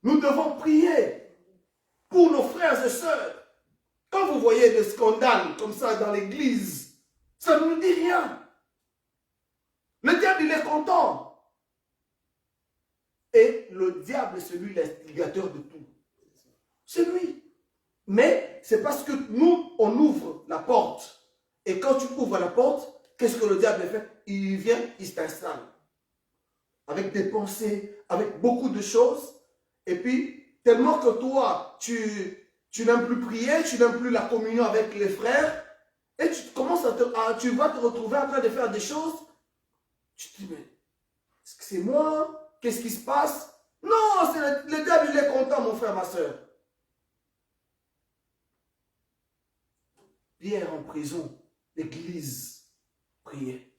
nous devons prier pour nos frères et sœurs. Quand vous voyez des scandales comme ça dans l'église, Ça ne nous dit rien. Le diable, il est content. Et le diable, c'est lui l'instigateur de tout. C'est lui. Mais c'est parce que nous, on ouvre la porte. Et quand tu ouvres la porte, qu'est-ce que le diable fait? Il vient, il s'installe. Avec des pensées, avec beaucoup de choses. Et puis, tellement que toi, tu n'aimes plus prier, tu n'aimes plus la communion avec les frères, et tu commences tu vas te retrouver en train de faire des choses. Tu te dis, mais est-ce que c'est moi? Qu'est-ce qui se passe? Non, c'est le diable, il est content, mon frère, ma soeur. Pierre en prison, l'église priait.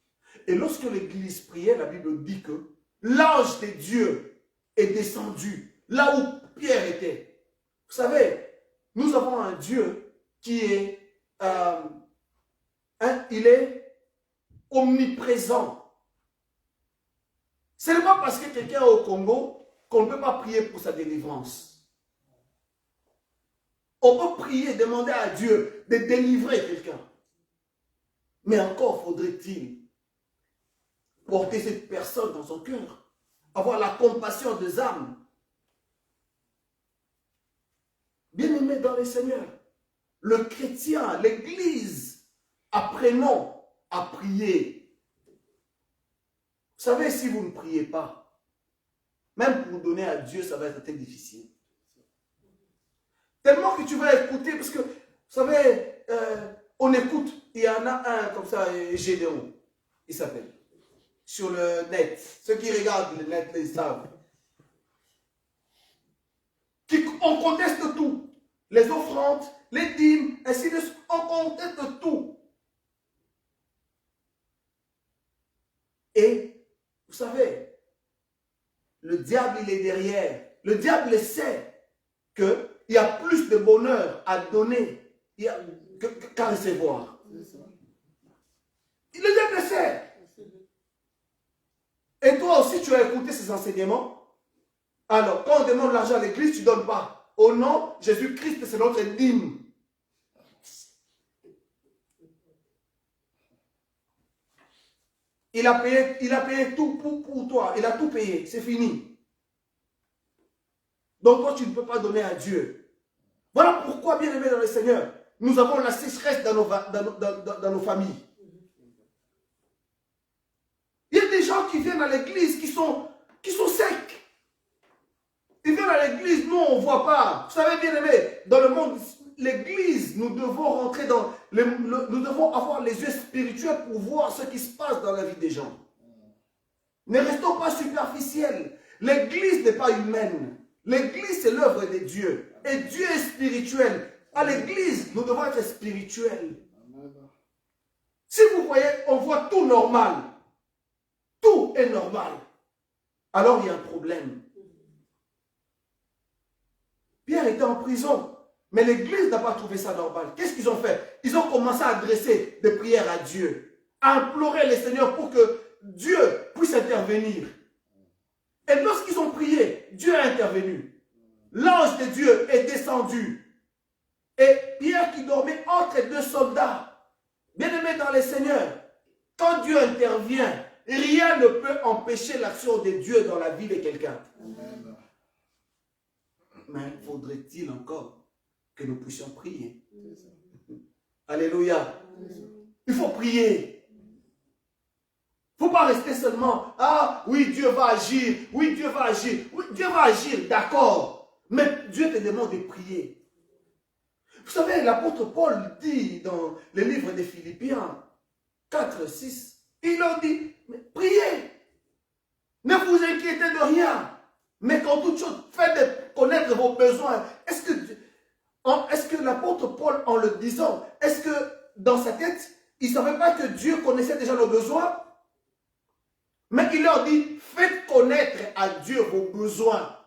Et lorsque l'église priait, la Bible dit que l'ange de Dieu est descendu là où Pierre était. Vous savez, nous avons un Dieu qui est, il est omniprésent. Ce n'est pas parce que quelqu'un est au Congo qu'on ne peut pas prier pour sa délivrance. On peut prier, demander à Dieu de délivrer quelqu'un. Mais encore faudrait-il porter cette personne dans son cœur, avoir la compassion des âmes. Bien-aimés dans le Seigneur, le chrétien, l'église, apprenons à prier. Vous savez, si vous ne priez pas, même pour donner à Dieu, ça va être très difficile. Tellement que tu vas écouter, parce que, vous savez, on écoute, il y en a un comme ça, Gédéon, il s'appelle, sur le net. Ceux qui regardent le net, ils savent. On conteste tout. Les offrandes, les dîmes, ainsi de suite, on conteste tout. Et, vous savez, le diable, il est derrière. Le diable sait qu'il y a plus de bonheur à donner qu'à recevoir. Le diable sait. Et toi aussi, tu as écouté ces enseignements. Alors, quand on demande l'argent à l'église, tu ne donnes pas. Au nom, Jésus-Christ, c'est notre dîme. Il a payé tout pour toi. Il a tout payé. C'est fini. Donc toi, tu ne peux pas donner à Dieu. Voilà pourquoi, bien aimés dans le Seigneur, nous avons la sécheresse dans nos familles. Il y a des gens qui viennent à l'église qui sont secs. Ils viennent à l'église, nous on ne voit pas. Vous savez, bien aimé, dans le monde, l'église, nous devons rentrer nous devons avoir les yeux spirituels pour voir ce qui se passe dans la vie des gens. Ne restons pas superficiels. L'église n'est pas humaine. L'église, c'est l'œuvre de Dieu. Et Dieu est spirituel. À l'église, nous devons être spirituels. Si vous voyez, on voit tout normal. Tout est normal. Alors il y a un problème. Pierre était en prison, mais l'église n'a pas trouvé ça normal. Qu'est-ce qu'ils ont fait? Ils ont commencé à adresser des prières à Dieu, à implorer le Seigneur pour que Dieu puisse intervenir. Et lorsqu'ils ont prié, Dieu a intervenu. L'ange de Dieu est descendu. Et Pierre qui dormait entre deux soldats, bien-aimé dans le Seigneur, quand Dieu intervient, rien ne peut empêcher l'action de Dieu dans la vie de quelqu'un. Mais faudrait-il encore que nous puissions prier? Alléluia. Il faut prier. Il ne faut pas rester seulement, ah oui, Dieu va agir, oui, Dieu va agir, oui, Dieu va agir, d'accord. Mais Dieu te demande de prier. Vous savez, l'apôtre Paul dit dans le livre des Philippiens 4, 6, il leur dit, mais priez. Ne vous inquiétez de rien. Mais qu'en toute chose, faites connaître vos besoins. Est-ce que l'apôtre Paul, en le disant, est-ce que dans sa tête, il ne savait pas que Dieu connaissait déjà nos besoins? Mais il leur dit, faites connaître à Dieu vos besoins.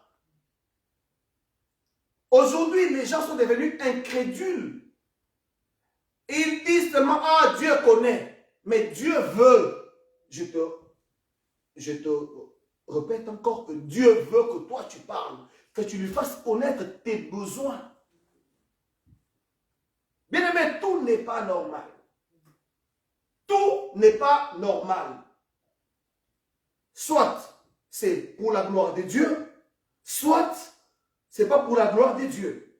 Aujourd'hui, les gens sont devenus incrédules. Ils disent seulement, ah, Dieu connaît. Mais Dieu veut. Je te répète encore que Dieu veut que toi tu parles, que tu lui fasses connaître tes besoins. Bien aimé, tout n'est pas normal. Tout n'est pas normal. Soit c'est pour la gloire de Dieu, soit c'est pas pour la gloire de Dieu.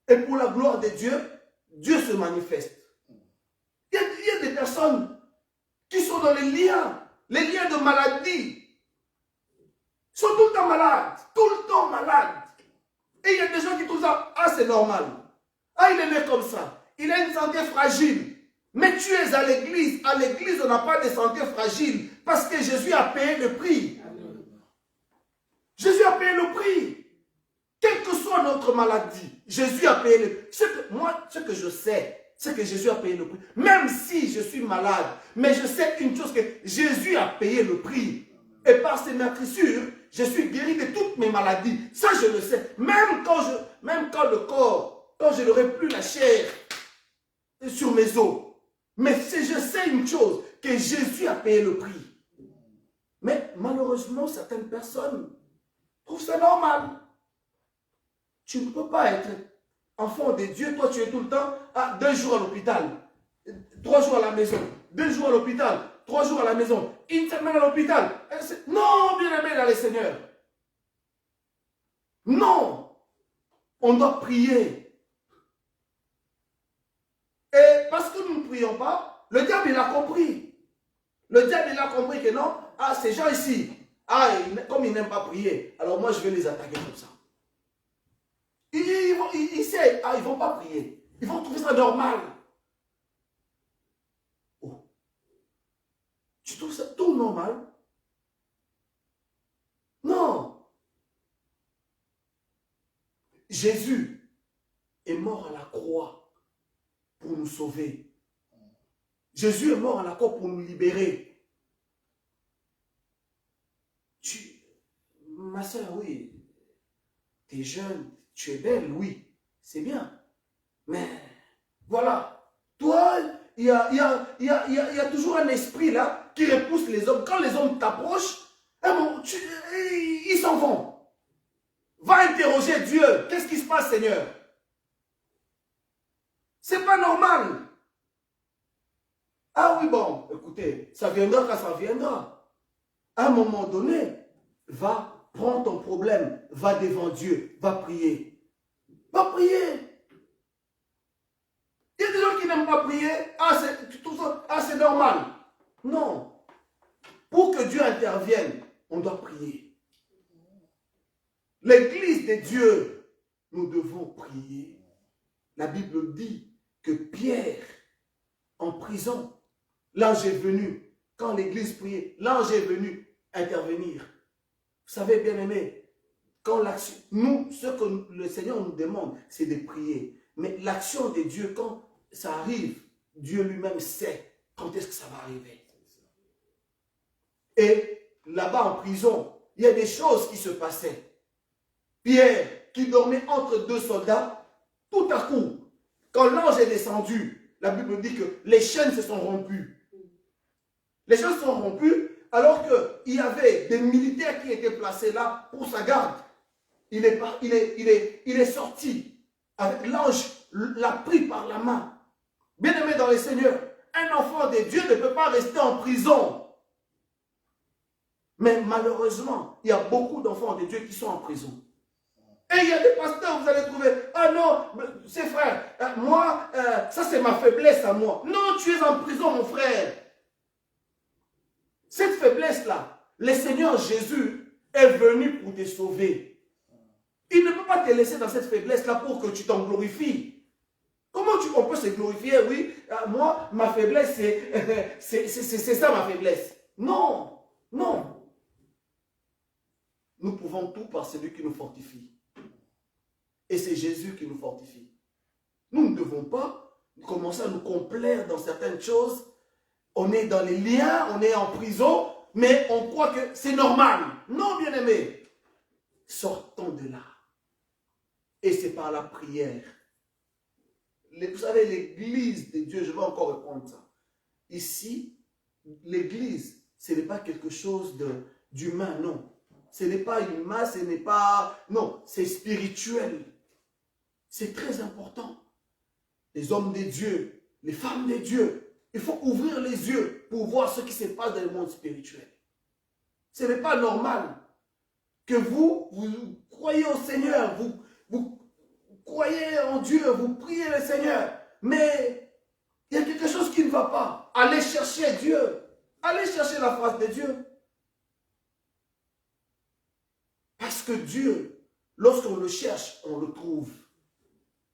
Et pour la gloire de Dieu, Dieu se manifeste. Il y a des personnes qui sont dans les liens de maladie. Ils sont tout le temps malades. Et il y a des gens qui trouvent ça, ah c'est normal. Ah il est né comme ça. Il a une santé fragile. Mais tu es à l'église. À l'église, on n'a pas de santé fragile. Parce que Jésus a payé le prix. Jésus a payé le prix. Quelle que soit notre maladie, Jésus a payé le prix. Ce que je sais, c'est que Jésus a payé le prix. Même si je suis malade, mais je sais une chose, que Jésus a payé le prix. Et par ses meurtrissures, je suis guéri de toutes mes maladies. Ça, je le sais. Même quand le corps, quand je n'aurai plus la chair sur mes os. Mais si je sais une chose, que Jésus a payé le prix. Mais malheureusement, certaines personnes trouvent ça normal. Tu ne peux pas être enfant de Dieu. Toi, tu es tout le temps à 2 jours à l'hôpital, 3 jours à la maison, 2 jours à l'hôpital, 3 jours à la maison, une semaine à l'hôpital. Non, bien aimé dans le Seigneur. Non. On doit prier. Et parce que nous ne prions pas, le diable, il a compris. Le diable, il a compris que non, ah, ces gens ici, ah, comme ils n'aiment pas prier, alors moi, je vais les attaquer comme ça. Il sait, ah, ils ne vont pas prier. Ils vont trouver ça normal. Oh. Tu trouves ça tout normal? Non. Jésus est mort à la croix pour nous sauver. Jésus est mort à la croix pour nous libérer. Ma soeur, oui, tu es jeune, tu es belle, oui, c'est bien. Mais voilà, toi, il y a toujours un esprit là qui repousse les hommes. Quand les hommes t'approchent, ils s'en vont. Va interroger Dieu. Qu'est-ce qui se passe, Seigneur? C'est pas normal. Ah oui, bon, écoutez, ça viendra quand ça viendra. À un moment donné, va prendre ton problème, va devant Dieu, va prier. Va prier. Il y a des gens qui n'aiment pas prier. Ah, c'est normal. Non. Pour que Dieu intervienne, on doit prier. L'église de Dieu, nous devons prier. La Bible dit que Pierre, en prison, l'ange est venu. Quand l'église priait, l'ange est venu intervenir. Vous savez, bien aimé, quand l'action, nous, ce que le Seigneur nous demande, c'est de prier. Mais l'action de Dieu, quand ça arrive, Dieu lui-même sait quand est-ce que ça va arriver. Et là-bas en prison, il y a des choses qui se passaient. Pierre, qui dormait entre 2 soldats, tout à coup, quand l'ange est descendu, la Bible dit que les chaînes se sont rompues. Les chaînes se sont rompues alors qu'il y avait des militaires qui étaient placés là pour sa garde. Il est sorti avec l'ange, l'a pris par la main. Bien-aimé dans le Seigneur, un enfant de Dieu ne peut pas rester en prison. Mais malheureusement, il y a beaucoup d'enfants de Dieu qui sont en prison. Et il y a des pasteurs, vous allez trouver, ah non, c'est frère, moi, ça c'est ma faiblesse à moi. Non, tu es en prison, mon frère. Cette faiblesse-là, le Seigneur Jésus est venu pour te sauver. Il ne peut pas te laisser dans cette faiblesse-là pour que tu t'en glorifies. Comment on peut se glorifier? Oui, moi, ma faiblesse, c'est ça ma faiblesse. Non, non. Nous pouvons tout par celui qui nous fortifie. Et c'est Jésus qui nous fortifie. Nous ne devons pas commencer à nous complaire dans certaines choses. On est dans les liens, on est en prison, mais on croit que c'est normal. Non, bien-aimé. Sortons de là. Et c'est par la prière. Vous savez, l'église de Dieu, je vais encore répondre ça. Ici, l'église, ce n'est pas quelque chose d'humain, non. Ce n'est pas humain, ce n'est pas... Non, c'est spirituel. C'est très important. Les hommes de Dieu, les femmes de Dieu, Il faut ouvrir les yeux pour voir ce qui se passe dans le monde spirituel. Ce n'est pas normal que vous croyez au Seigneur, vous croyez en Dieu, vous priez le Seigneur, mais il y a quelque chose qui ne va pas. Allez chercher Dieu. Allez chercher la face de Dieu. Parce que Dieu, lorsqu'on le cherche, on le trouve.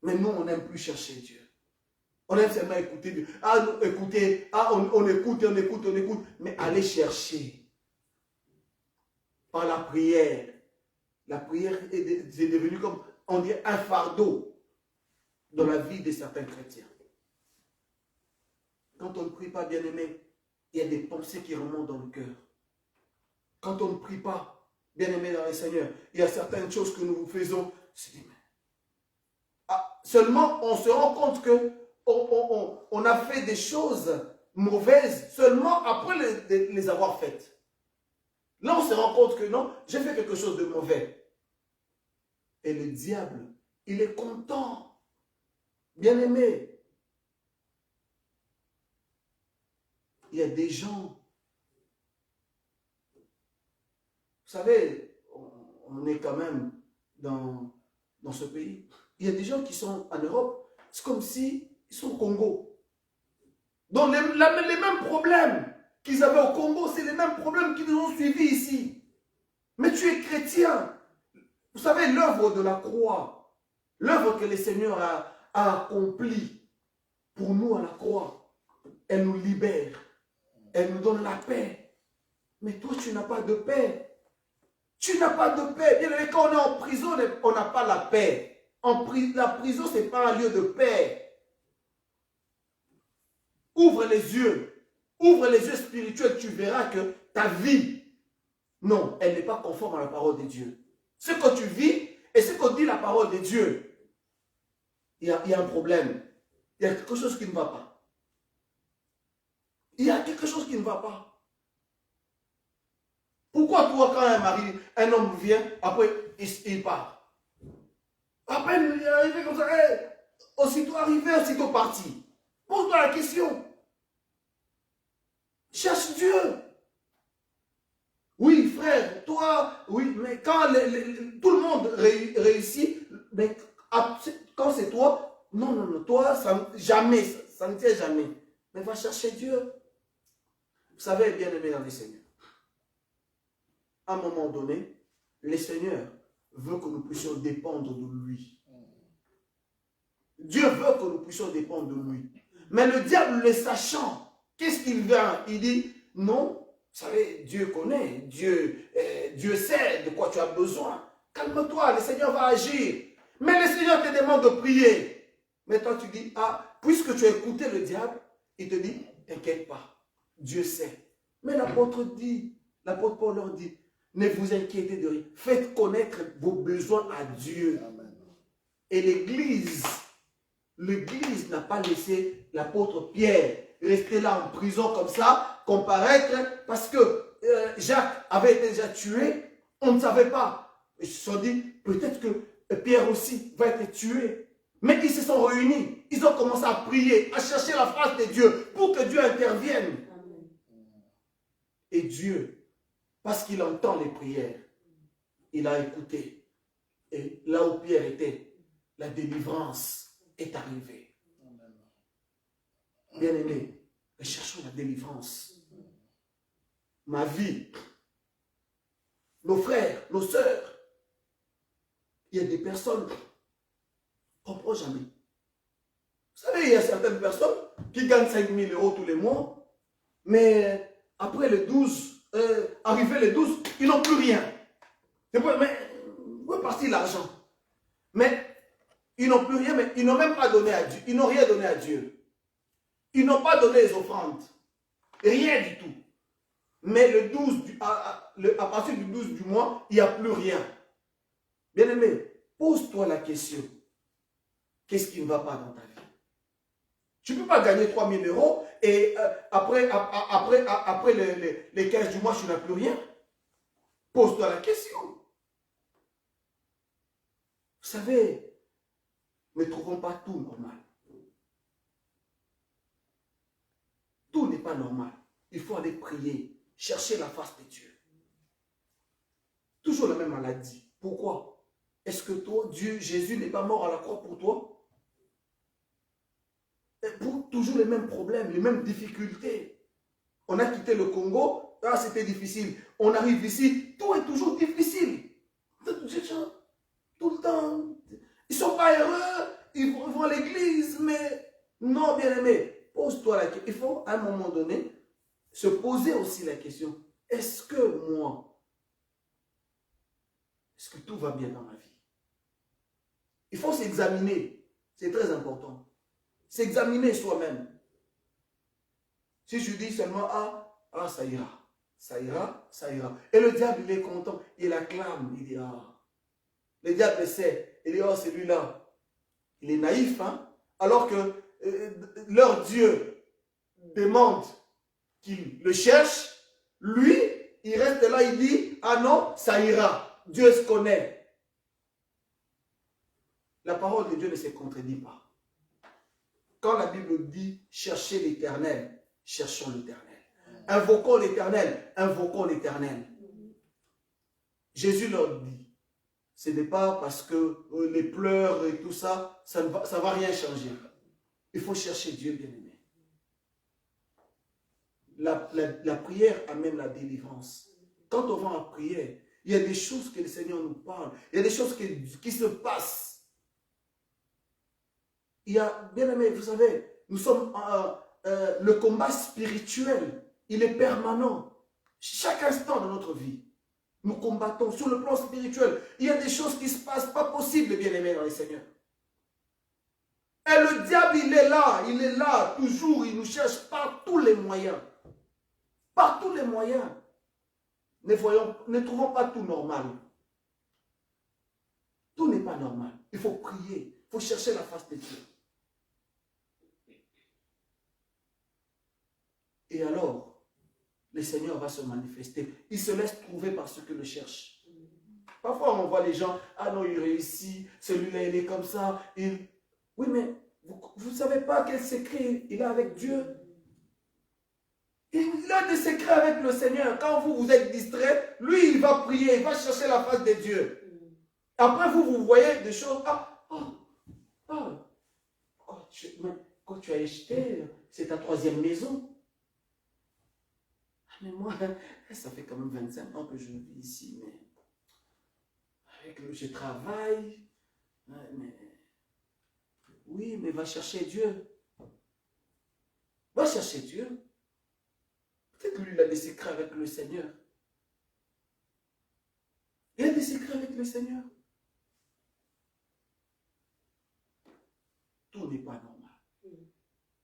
Mais nous, on n'aime plus chercher Dieu. On aime seulement écouter Dieu. Ah, écoutez, on écoute, on écoute, on écoute. Mais allez chercher. Par la prière. La prière est devenue comme, on dit, un fardeau dans la vie de certains chrétiens. Quand on ne prie pas, bien-aimé, il y a des pensées qui remontent dans le cœur. Quand on ne prie pas, bien-aimé dans le Seigneur, il y a certaines choses que nous faisons. Seulement, on se rend compte que on a fait des choses mauvaises seulement après les avoir faites. Là, on se rend compte que non, j'ai fait quelque chose de mauvais. Et le diable, il est content. Bien-aimé, il y a des gens, vous savez, on est quand même dans ce pays. Il y a des gens qui sont en Europe, c'est comme si ils sont au Congo. Donc les mêmes problèmes qu'ils avaient au Congo, c'est les mêmes problèmes qui nous ont suivis ici. Mais tu es chrétien. Vous savez, l'œuvre de la croix, l'œuvre que le Seigneur a accomplie pour nous à la croix, elle nous libère. Elle nous donne la paix. Mais toi, tu n'as pas de paix. Tu n'as pas de paix. Bien évidemment, quand on est en prison, on n'a pas la paix. La prison, ce n'est pas un lieu de paix. Ouvre les yeux. Ouvre les yeux spirituels. Tu verras que ta vie, non, elle n'est pas conforme à la parole de Dieu. Ce que tu vis et ce que dit la parole de Dieu, il y a un problème. Il y a quelque chose qui ne va pas. Il y a quelque chose qui ne va pas. Pourquoi toi, quand un homme vient, après, il part. Après, il est arrivé comme ça, aussitôt arrivé, aussitôt parti. Pose-toi la question. Cherche Dieu. Oui, frère, toi, oui, mais quand tout le monde réussit, mais quand c'est toi, non, toi, jamais, ça ne tient jamais. Mais va chercher Dieu. Vous savez, bien aimé dans le Seigneur, à un moment donné, le Seigneur veut que nous puissions dépendre de lui. Dieu veut que nous puissions dépendre de lui. Mais le diable, le sachant, qu'est-ce qu'il vient? Il dit, non, vous savez, Dieu connaît, Dieu sait de quoi tu as besoin. Calme-toi, le Seigneur va agir. Mais le Seigneur te demande de prier. Mais toi, tu dis, ah, puisque tu as écouté le diable, il te dit, t'inquiète pas, Dieu sait. Mais l'apôtre Paul leur dit, ne vous inquiétez de rien. Faites connaître vos besoins à Dieu. Amen. Et l'Église n'a pas laissé l'apôtre Pierre rester là en prison comme ça, comparaître, parce que Jacques avait été déjà tué, on ne savait pas. Ils se sont dit, peut-être que Pierre aussi va être tué. Mais ils se sont réunis, ils ont commencé à prier, à chercher la face de Dieu, pour que Dieu intervienne. Amen. Et Dieu, parce qu'il entend les prières, il a écouté. Et là où Pierre était, la délivrance est arrivée. Bien-aimés, cherchons la délivrance. Ma vie, nos frères, nos sœurs, il y a des personnes qu'on ne comprend jamais. Vous savez, il y a certaines personnes qui gagnent 5 000 € tous les mois, mais après le 12, arrivé le 12, ils n'ont plus rien. Mais où est parti l'argent? Mais ils n'ont plus rien, mais ils n'ont même pas donné à Dieu. Ils n'ont rien donné à Dieu. Ils n'ont pas donné les offrandes. Rien du tout. Mais le 12, à partir du 12 du mois, il n'y a plus rien. Bien-aimé, pose-toi la question. Qu'est-ce qui ne va pas dans ta vie? Tu ne peux pas gagner 3 000 € et après les 15 du mois, tu n'as plus rien. Pose-toi la question. Vous savez, ne trouvons pas tout normal. Tout n'est pas normal. Il faut aller prier, chercher la face de Dieu. Toujours la même maladie. Pourquoi? Est-ce que toi, Dieu, Jésus n'est pas mort à la croix pour toi? Et pour toujours les mêmes problèmes, les mêmes difficultés. On a quitté le Congo, ah, c'était difficile. On arrive ici, tout est toujours difficile. Tout le temps. Ils ne sont pas heureux, ils vont à l'église, mais non, bien-aimé, pose-toi la question. Il faut à un moment donné se poser aussi la question, est-ce que moi, est-ce que tout va bien dans ma vie? Il faut s'examiner, c'est très important. S'examiner soi-même. Si je dis seulement, ah, ça ira, ça ira, ça ira. Et le diable, il est content, il acclame, il dit, ah. Le diable sait, il dit, oh, celui-là, il est naïf, hein? Alors que leur Dieu demande qu'il le cherche, lui, il reste là, il dit, ah non, ça ira. Dieu se connaît. La parole de Dieu ne se contredit pas. Quand la Bible dit, cherchez l'Éternel, cherchons l'Éternel. Invoquons l'Éternel, invoquons l'Éternel. Jésus leur dit, ce n'est pas parce que les pleurs et tout ça, ça ne va rien changer. Il faut chercher Dieu, bien-aimé. La prière amène la délivrance. Quand on va en prière, il y a des choses que le Seigneur nous parle. Il y a des choses qui se passent. Il y a, bien-aimé, vous savez, nous sommes le combat spirituel, il est permanent. Chaque instant de notre vie, nous combattons sur le plan spirituel. Il y a des choses qui se passent pas possibles, bien-aimé, dans les Seigneurs. Et le diable, il est là, toujours, il nous cherche par tous les moyens. Par tous les moyens. Ne trouvons pas tout normal. Tout n'est pas normal. Il faut prier, il faut chercher la face de Dieu. Et alors, le Seigneur va se manifester. Il se laisse trouver par ceux qui le cherchent. Parfois, on voit les gens, ah non, il réussit, celui-là, il est comme ça. Oui, mais vous ne savez pas quel secret il a avec Dieu. Il a des secrets avec le Seigneur. Quand vous êtes distrait, lui, il va prier, il va chercher la face de Dieu. Après, vous voyez des choses. Quand tu as acheté, c'est ta 3e maison. Mais moi, ça fait quand même 25 ans que je vis ici, mais je travaille. Oui, mais va chercher Dieu. Va chercher Dieu. Peut-être que lui, il a des secrets avec le Seigneur. Il a des secrets avec le Seigneur. Tout n'est pas normal.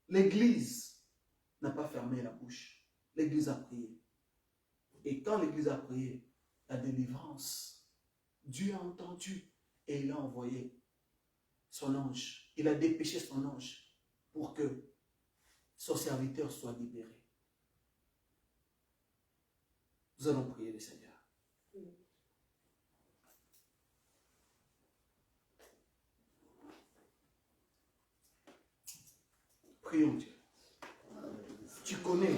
L'Église n'a pas fermé la bouche. L'Église a prié. Et quand l'Église a prié, la délivrance, Dieu a entendu et il a envoyé son ange. Il a dépêché son ange pour que son serviteur soit libéré. Nous allons prier le Seigneur. Prions Dieu. Tu connais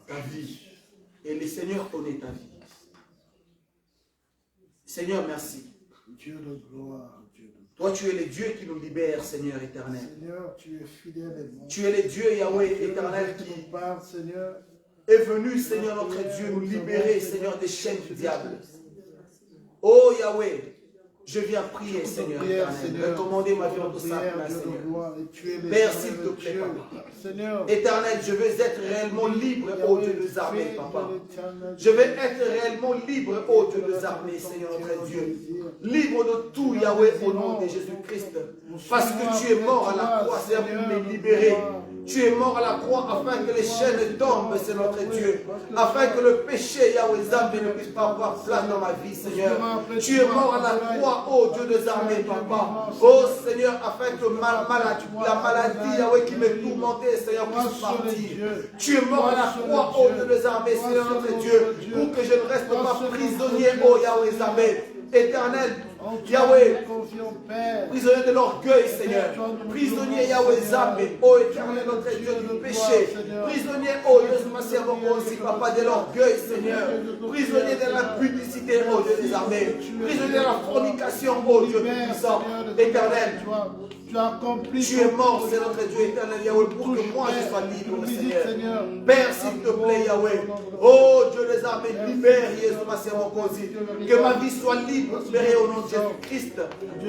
ta vie. Et le Seigneur connaît ta vie. Seigneur, merci. Dieu de gloire, Dieu de gloire. Toi, tu es le Dieu qui nous libère, Seigneur éternel. Seigneur, tu es fidèle et bon. Tu es le Dieu Yahweh éternel qui Seigneur, est venu, Seigneur notre Dieu, nous libérer, Seigneur, des chaînes du diable. Oh Yahweh, je viens prier, Seigneur éternel. Recommander ma vie en tout ça, Seigneur. Père, s'il te plaît, Papa. Éternel, je veux être réellement libre, ô Dieu des armées, Papa. Je veux être réellement libre, ô Dieu des armées, Seigneur notre Dieu. Libre de tout, Yahweh, au nom de Jésus-Christ. Parce que tu es mort à la croix, Seigneur, pour me libérer. Tu es mort à la croix afin que les chaînes tombent, c'est notre Dieu. Afin que le péché, Yahweh Zambé, ne puisse pas avoir place dans ma vie, Seigneur. Tu es mort à la croix, ô Dieu des armées, Papa. Oh Seigneur, afin que la maladie, Yahweh, qui me tourmentait, Seigneur, puisse partir. Tu es mort à la croix, ô Dieu des armées, Seigneur notre Dieu, pour que je ne reste pas prisonnier, ô Yahweh Zambé. Éternel, Yahweh, confions, Père. prisonniers de l'orgueil, Seigneur. Prisonniers, Yahweh Zambé, oh éternel, notre Dieu du péché. Prisonniers, oh Jésus, ma sœur, aussi, papa, de l'orgueil, Seigneur. Prisonniers de l'impudicité, oh Dieu des armées. Prisonniers de la fornication, oh Dieu puissant, éternel. Tu es mort, c'est notre Dieu éternel, Yahweh, pour que moi je sois libre, Seigneur. Père, s'il te plaît, Yahweh. Oh Dieu des armées, libère, Jésus, ma sœur, que ma vie soit libre, libérée au nom de Jésus-Christ.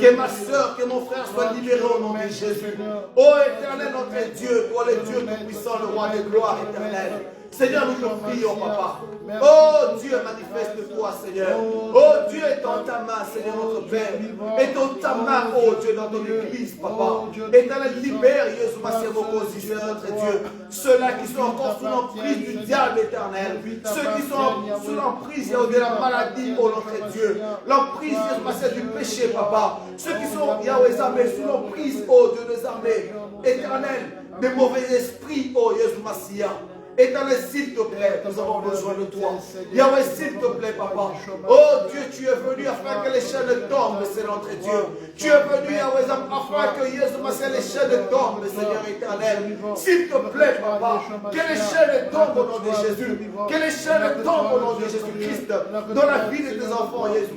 Que ma soeur, que mon frère soit libéré au nom de Jésus. Oh éternel, notre Dieu, toi le Dieu tout-puissant, le roi de gloire éternelle. Seigneur, nous te prions, papa. Oh Dieu, manifeste-toi, Seigneur. Oh Dieu, est dans ta main, Seigneur, notre Père. Est dans ta main, oh Dieu, dans ton église, papa. Éternel, libère, Jésus, ma Mokosi, Seigneur, notre Dieu. Ceux-là qui sont encore sous l'emprise du diable éternel. Ceux qui sont sous l'emprise, Yahweh, de la maladie, oh notre Dieu. L'emprise, Jésus, ma du péché, papa. Ceux qui sont, Yahweh, sous l'emprise, oh Dieu des armées. Éternel, des mauvais esprits, oh Jésus, Massia. Éternel, s'il te plaît, nous avons besoin de toi. Yahweh, s'il te plaît, papa. Oh Dieu, tu es venu afin que les chaînes tombent, Seigneur notre Dieu. Tu es venu, Yahweh, afin que Jésus, les chaînes tombent, Seigneur éternel. S'il te plaît, papa, que les chaînes tombent au nom de Jésus. Que les chaînes tombent au nom de Jésus-Christ. Dans la vie de tes enfants, Jésus,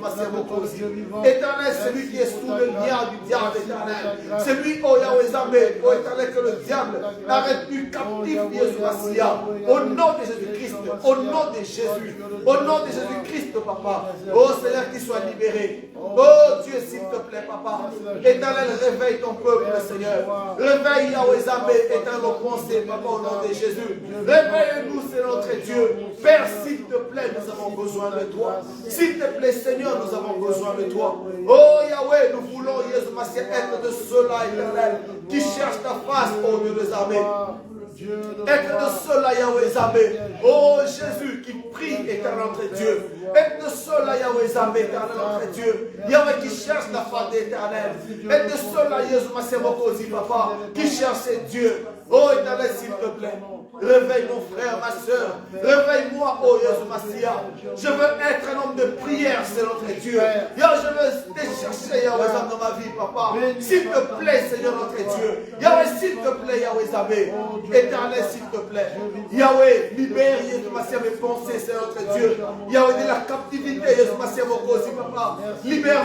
éternel, celui qui est sous le lien du diable éternel. Celui, oh Yahweh, oh éternel, que le diable a retenu captif, Jésus, Massia. Au nom de Jésus-Christ, au nom de Jésus, au nom de Jésus-Christ, papa. Oh Seigneur, qu'il soit libéré. Oh Dieu, s'il te plaît, papa. Éternel, réveille ton peuple, Seigneur. Réveille Yahweh Zambé, éternel, nos pensées, papa, au nom de Jésus. Réveille-nous, c'est notre Dieu. Père, s'il te plaît, nous avons besoin de toi. S'il te plaît, Seigneur, nous avons besoin de toi. Oh Yahweh, nous voulons, Jésus, Massia, être de ceux-là, éternel, qui cherchent ta face, oh Dieu des armées. Être de ceux-là, Yahweh Zambé. Oh Jésus qui prie, éternel notre Dieu. Être de ceux-là, Yahweh Zambé, éternel notre Dieu. Yahweh qui cherche la face éternelle. Être de ceux-là, Jésus Massemokosi, papa, qui cherche Dieu. Oh éternel, s'il te plaît. Réveille mon frère, ma soeur. Réveille-moi, oh Jésus Massia. Je veux être un homme de prière, c'est notre Dieu. Je veux te chercher, Yahweh Zambé, dans ma vie, papa. S'il te plaît, Seigneur notre Dieu. Yahweh, s'il te plaît, Yahweh Zambé. Éternel, s'il te plaît. Yahweh, libère, Jésus Massia, mes pensées, c'est notre Dieu. Yahweh, de la captivité, Jésus Massia, Mokosi, papa. Libère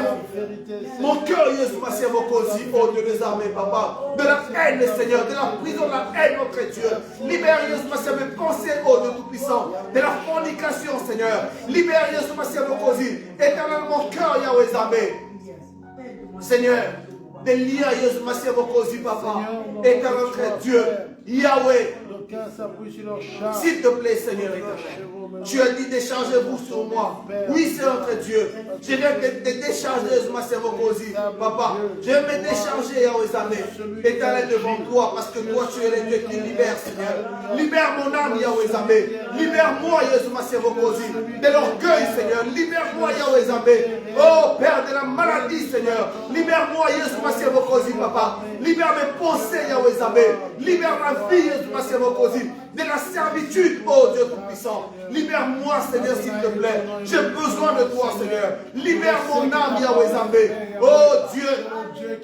mon cœur, Jésus Massia, Mokosi, oh Dieu des armées, papa. De la haine, Seigneur, de la prison, de la haine, notre Dieu. Libère, Jésus Massia, mes pensées, oh Dieu tout-puissant. De la fornication, Seigneur. Libère, Jésus Massia, Mokosi. Éternel, mon cœur, Yahweh Zambé. Seigneur, des liens, Jésus Massia, Mokosi, papa. Éternel, notre Dieu. Yahweh, s'il te plaît, Seigneur éternel, tu as dit déchargez-vous sur moi. Oui, c'est notre Dieu. Je viens te décharger, papa. Je vais me décharger, Yahweh Zambé, éternel devant toi, parce que toi, tu es le Dieu qui libère, Seigneur. Libère mon âme, Yahweh Zambé. Libère-moi, Jésus Massemokosi, de l'orgueil, Seigneur. Libère-moi, Yahweh Zambé. Oh, Père de la maladie, Seigneur. Libère-moi, Jésus Massemokosi, papa. Libère mes pensées, Yahweh Zambé. Libère ma vie, Jésus Massemokosi, de la servitude, oh Dieu tout-puissant. Libère-moi, Seigneur, s'il te plaît. J'ai besoin de toi, Seigneur. Libère mon âme, Yahweh Zambé. Oh Dieu,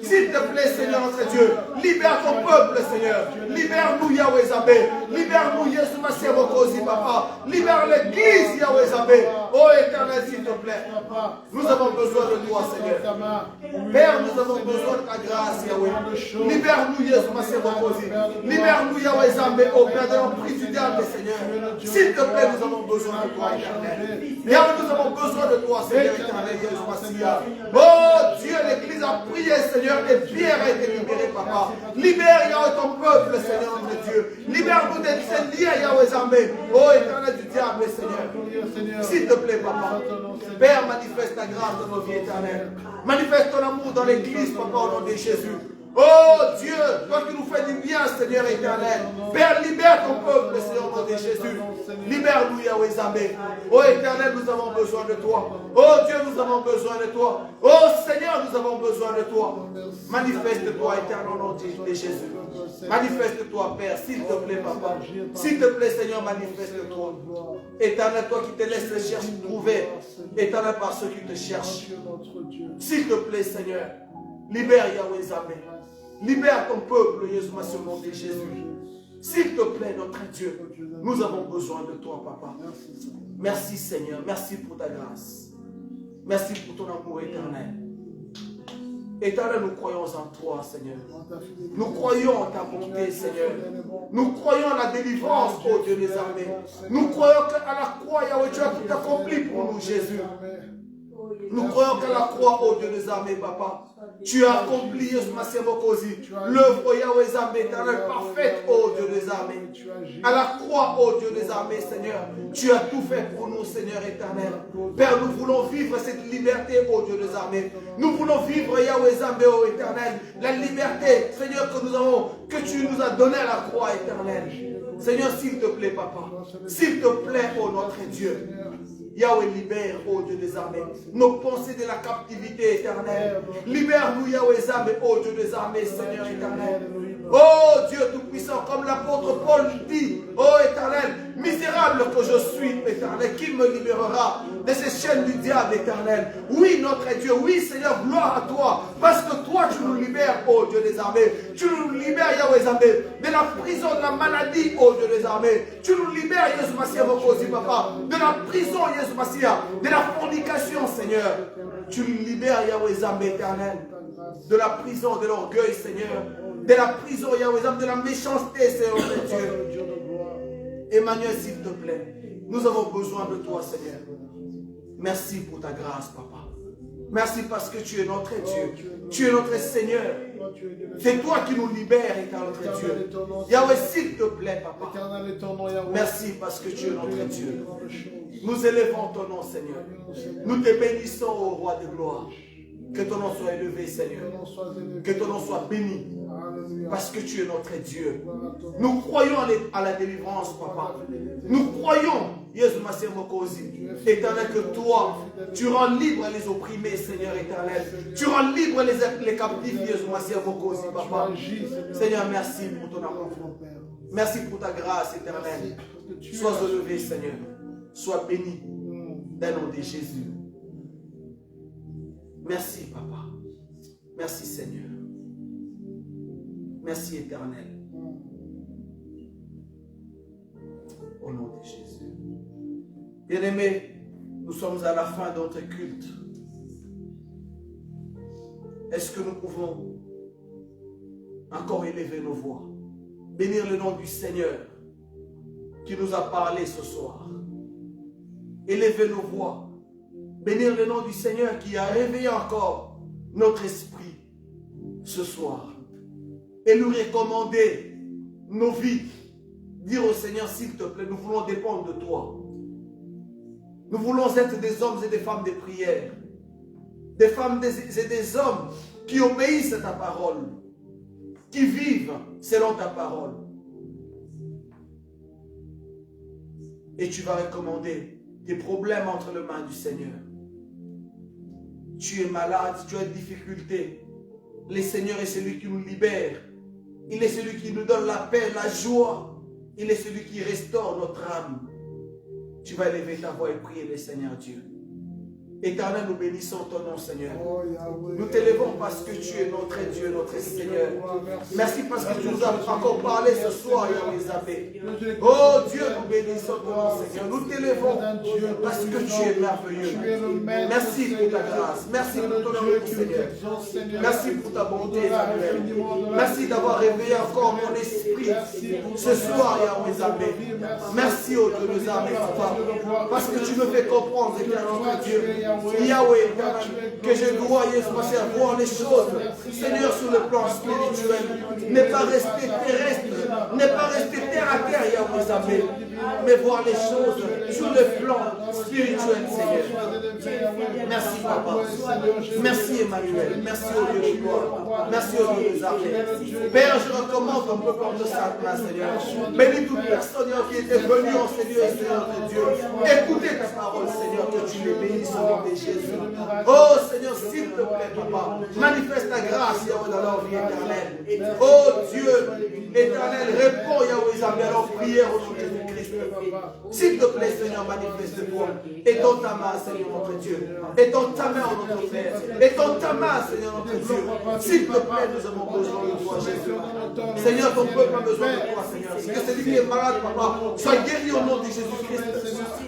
s'il te plaît, Seigneur, notre Dieu. Libère ton peuple, Seigneur. Libère-nous, Yahweh Zambé. Libère-nous, Jésus Massemokosi, papa. Libère l'église, Yahweh Zambé. Oh éternel, s'il te plaît. Nous avons besoin de toi, Seigneur. Père, nous avons besoin de ta grâce, Yahweh. Libère-nous, Jésus Massemokosi. Libère-nous, Yahweh Zambé, au Père de l'emprise du diable, Seigneur. S'il te plaît, nous avons besoin de toi, éternel. Yahweh, nous avons besoin de toi, Seigneur, éternel, Jésus Massia. Oh Dieu, l'église a prié, Seigneur, et Pierre a été libéré, papa. Libère, Yahweh, ton peuple, Seigneur, notre Dieu. Libère-nous de ces liens, Yahweh Zambé. Oh éternel du diable, Seigneur. S'il te plaît, papa. Père, manifeste ta grâce dans nos vies éternelles. Manifeste ton amour dans l'église, papa, au nom de Jésus. Oh Dieu, toi qui nous fais du bien, Seigneur éternel. Père, libère ton peuple, Seigneur, au nom de Jésus. Libère-nous, Yahweh Zambé. Oh éternel, nous avons besoin de toi. Oh Dieu, nous avons besoin de toi. Oh Seigneur, nous avons besoin de toi. Manifeste-toi, éternel, au nom de Jésus. Manifeste-toi, Père, s'il te plaît, papa. S'il te plaît, Seigneur, manifeste-toi. Éternel, toi qui te laisses chercher, trouver. Éternel, par ceux qui te cherchent. Tu es notre Dieu. S'il te plaît, Seigneur, libère Yahweh Zambé. Libère ton peuple, Jésus, au nom de Jésus. S'il te plaît, notre Dieu, nous avons besoin de toi, Papa. Merci, Seigneur. Merci pour ta grâce. Merci pour ton amour éternel. Éternel, nous croyons en toi, Seigneur. Nous croyons en ta bonté, Seigneur. Nous croyons en la délivrance, ô Dieu des armées. Nous croyons qu'à la croix, Yahweh, tu as tout accompli pour nous, Jésus. Nous croyons qu'à la croix, ô Dieu des armées, Papa, tu as accompli, l'œuvre, Yahweh Zambé, éternel, parfaite, ô Dieu des armées. À la croix, ô Dieu des armées, Seigneur, tu as tout fait pour nous, Seigneur éternel. Père, nous voulons vivre cette liberté, ô Dieu des armées. Nous voulons vivre, Yahweh Zambé, ô éternel, la liberté, Seigneur, que nous avons, que tu nous as donnée à la croix, éternelle. Seigneur, s'il te plaît, Papa, s'il te plaît, ô notre Dieu. Yahweh, libère, ô Dieu des armées, nos pensées de la captivité éternelle. Libère-nous, Yahweh Zambé, ô Dieu des armées, Seigneur éternel. Oh Dieu Tout-Puissant, comme l'apôtre Paul dit, oh éternel, misérable que je suis, éternel, qui me libérera de ces chaînes du diable éternel? Oui, notre Dieu, oui, Seigneur, gloire à toi, parce que toi, tu nous libères, oh Dieu des armées. Tu nous libères, Yahweh Zambé, de la prison, de la maladie, oh Dieu des armées. Tu nous libères, Jésus Massia, Papa, de la prison, Jésus Massia, de la fornication, Seigneur. Tu nous libères, Yahweh Zambé, éternel, de la prison, de l'orgueil, Seigneur. De la prison, Yahweh Zambé, de la méchanceté, Seigneur, mon Dieu. Emmanuel, s'il te plaît, nous avons besoin de toi, Seigneur. Merci pour ta grâce, Papa. Merci parce que tu es notre Dieu. Tu es notre Seigneur. C'est toi qui nous libères, éternel notre Dieu. Yahweh, s'il te plaît, Papa. Merci parce que tu es notre Dieu. Nous élevons ton nom, Seigneur. Nous te bénissons, ô roi de gloire. Que ton nom soit élevé, Seigneur. Que ton nom soit béni. Parce que tu es notre Dieu. Nous croyons à la délivrance, Papa. Nous croyons, Jésus Massia Mokosi, éternel, que toi, tu rends libre les opprimés, Seigneur éternel. Tu rends libre les captifs, Jésus Massia Mokosi, Papa. Seigneur, merci pour ton amour. Merci pour ta grâce éternelle. Sois élevé, Seigneur. Sois béni dans le nom de Jésus. Merci, Papa. Merci, Seigneur. Merci, éternel. Au nom de Jésus. Bien-aimés, nous sommes à la fin de notre culte. Est-ce que nous pouvons encore élever nos voix, bénir le nom du Seigneur qui nous a parlé ce soir? Élever nos voix, bénir le nom du Seigneur qui a réveillé encore notre esprit ce soir. Et nous recommander nos vies. Dire au Seigneur, s'il te plaît, nous voulons dépendre de toi. Nous voulons être des hommes et des femmes de prière. Des femmes et des hommes qui obéissent à ta parole. Qui vivent selon ta parole. Et tu vas recommander tes problèmes entre les mains du Seigneur. Tu es malade, tu as des difficultés. Le Seigneur est celui qui nous libère. Il est celui qui nous donne la paix, la joie. Il est celui qui restaure notre âme. Tu vas élever ta voix et prier le Seigneur Dieu. Éternel, nous bénissons ton nom, Seigneur. Nous t'élevons parce que tu es notre Dieu, notre Seigneur. Merci parce que tu nous as encore parlé ce soir, Yahweh. Oh Dieu, nous bénissons ton nom, Seigneur. Nous t'élevons parce que tu es merveilleux. Merci pour ta grâce. Merci pour ton amour, Seigneur. Merci pour ta bonté, Emmanuel. Merci d'avoir réveillé encore mon esprit ce soir, Yahweh. Merci, oh Dieu, nous armées, parce que tu me fais comprendre, éternel Dieu. Yahweh, que je dois, voir les choses, Seigneur, sur le plan spirituel. Ne pas rester terrestre, ne pas rester terre à terre, Yahweh, mais voir les choses sur le plan spirituel, Seigneur. Merci, Papa. Merci, Emmanuel. Merci au Dieu de gloire. Merci au Dieu des armées. Père, je recommande ton peuple de sa place, Seigneur. Bénis toute personne qui était venue en Seigneur, Seigneur de Dieu. Écoutez ta parole, Seigneur, que tu les bénisses au nom de Jésus. Oh Seigneur, s'il te plaît, Papa, manifeste ta grâce, Yahweh, dans leur vie éternelle. Oh Dieu, éternel, réponds, Yahweh, à leurs prières au nom de Jésus-Christ. S'il te plaît, Seigneur, manifeste-toi. Étends ta main, Seigneur, notre Dieu. Étends ta main, notre Père. Étends ta main, Seigneur, notre Dieu. S'il te plaît, nous avons besoin de toi, Jésus. Seigneur, ton peuple a besoin de toi, Seigneur. Que celui qui est malade, Papa, soit guéri au nom de Jésus-Christ.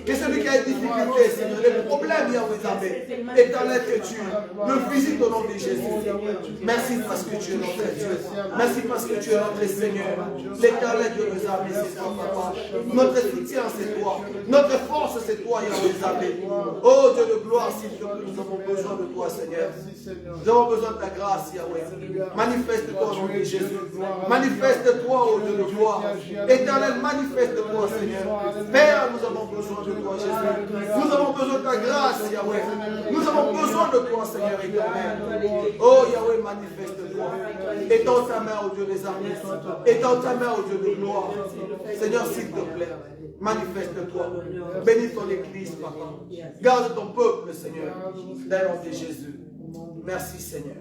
Que celui qui a des difficultés, Seigneur, les problèmes, Yahweh, éternel que tu le visite au nom de Jésus. Merci parce que tu es notre Dieu. Merci parce que tu es notre Seigneur. L'éternel Dieu nous a mis, c'est toi, Papa. Notre soutien, c'est toi. Notre force, c'est toi, Yahweh. Oh Dieu de gloire, s'il te plaît, nous avons besoin de toi, Seigneur. Nous avons besoin de ta grâce, Yahweh. Manifeste-toi au nom de Jésus. Manifeste-toi, oh Dieu de gloire. Éternel, manifeste-toi, Seigneur. Père, nous avons besoin de toi, Jésus. Nous avons besoin de ta grâce, Yahweh. Nous avons besoin de toi, Seigneur éternel. Oh Yahweh, manifeste-toi. Étends ta main, au Dieu des armées. Étends ta main, au Dieu de gloire. Seigneur, s'il te plaît, manifeste-toi. Bénis ton Église, Papa. Garde ton peuple, Seigneur. Dans le nom de Jésus. Merci, Seigneur.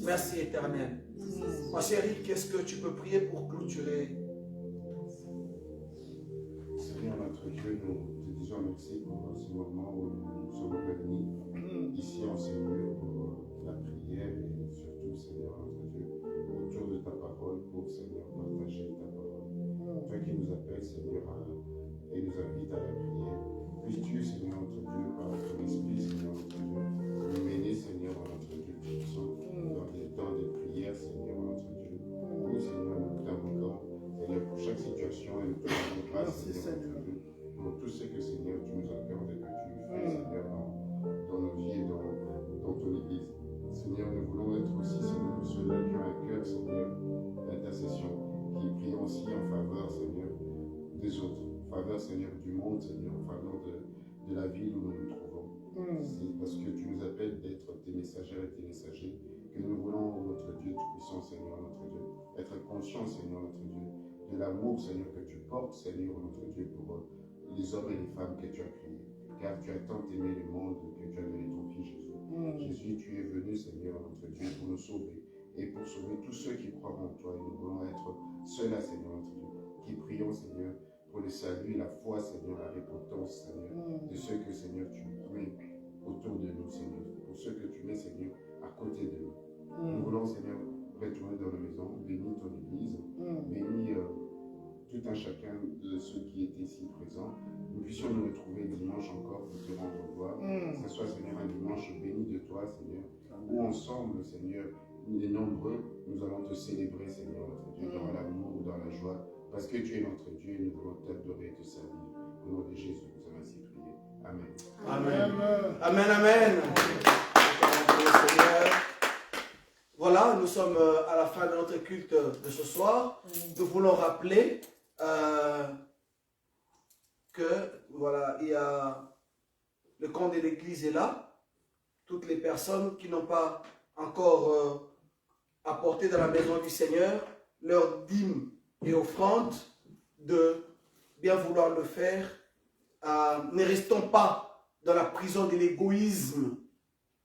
Merci, éternel. Ma chérie, qu'est-ce que tu peux prier pour clôturer? Seigneur notre Dieu, nous te disons merci pour ce moment où nous sommes réunis ici en Seigneur pour la prière et surtout, Seigneur notre Dieu, autour de ta parole pour, Seigneur, partager ta parole. Toi qui nous appelles, Seigneur, et nous invite à la prière. Puisses-tu, Seigneur notre Dieu, par ton esprit, Seigneur notre Dieu, nous mener, Seigneur notre Dieu, dans des temps de prière, Seigneur notre Dieu, où, Seigneur, nous t'invoquons, Seigneur, pour chaque situation et nous te rendons grâce, Seigneur, pour tout ce que, Seigneur, tu nous accordes et que tu fais, Seigneur, dans nos vies et dans ton Église. Seigneur, nous voulons être aussi, Seigneur, ceux-là qui ont un cœur, Seigneur, d'intercession, qui prient aussi en faveur, Seigneur, des autres, en faveur, Seigneur, du monde, Seigneur, en faveur de la ville où nous nous trouvons. C'est parce que tu nous appelles d'être tes messagères et tes messagers que nous voulons, notre Dieu tout-puissant, Seigneur, notre Dieu, être conscients, Seigneur, notre Dieu, de l'amour, Seigneur, que tu portes, Seigneur, notre Dieu, pour les hommes et les femmes que tu as créés. Car tu as tant aimé le monde que tu as donné ton Fils Jésus. Jésus, tu es venu, Seigneur, notre Dieu, pour nous sauver et pour sauver tous ceux qui croient en toi. Et nous voulons être ceux-là, Seigneur, notre Dieu, qui prions, Seigneur, pour le salut, la foi, Seigneur, la repentance, Seigneur, de ceux que, Seigneur, tu mets autour de nous, Seigneur, pour ceux que tu mets, Seigneur, à côté de nous. Nous voulons, Seigneur, retourner dans la maison, bénir ton Église, bénir tout un chacun de ceux qui étaient ici présents. Nous puissions nous retrouver dimanche encore pour te rendre gloire. Que ce soit, Seigneur, un dimanche béni de toi, Seigneur, où ensemble, Seigneur, les nombreux, nous allons te célébrer, Seigneur, notre Dieu, dans l'amour, dans la joie, parce que tu es notre Dieu et nous voulons t'adorer et te servir. Au nom de Jésus, nous avons ainsi prié. Amen. Amen. Amen, amen. Voilà, nous sommes à la fin de notre culte de ce soir. Nous voulons rappeler que, voilà, il y a le camp de l'église est là. Toutes les personnes qui n'ont pas encore apporté dans la maison du Seigneur leur dîme et offrande, de bien vouloir le faire. Ne restons pas dans la prison de l'égoïsme.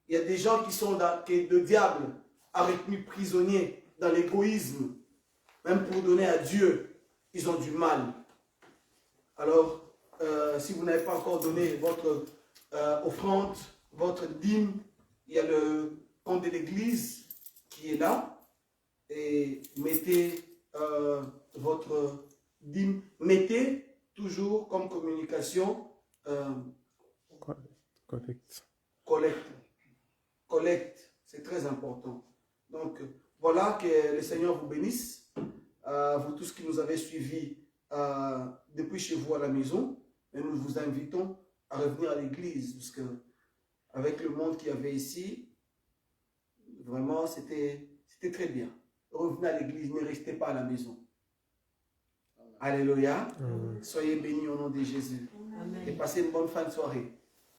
Il y a des gens qui sont dans, que le diable a retenu prisonniers dans l'égoïsme. Même pour donner à Dieu, ils ont du mal. Alors, si vous n'avez pas encore donné votre offrande, votre dîme, il y a le compte de l'église qui est là. Et mettez votre dîme. Mettez toujours comme communication collecte. C'est très important. Donc, voilà, que le Seigneur vous bénisse. Vous tous qui nous avez suivis depuis chez vous à la maison. Et nous vous invitons à revenir à l'église. Parce que avec le monde qu'il y avait ici, vraiment, c'était très bien. Revenez à l'église, ne restez pas à la maison. Alléluia. Soyez bénis au nom de Jésus. Amen. Et passez une bonne fin de soirée.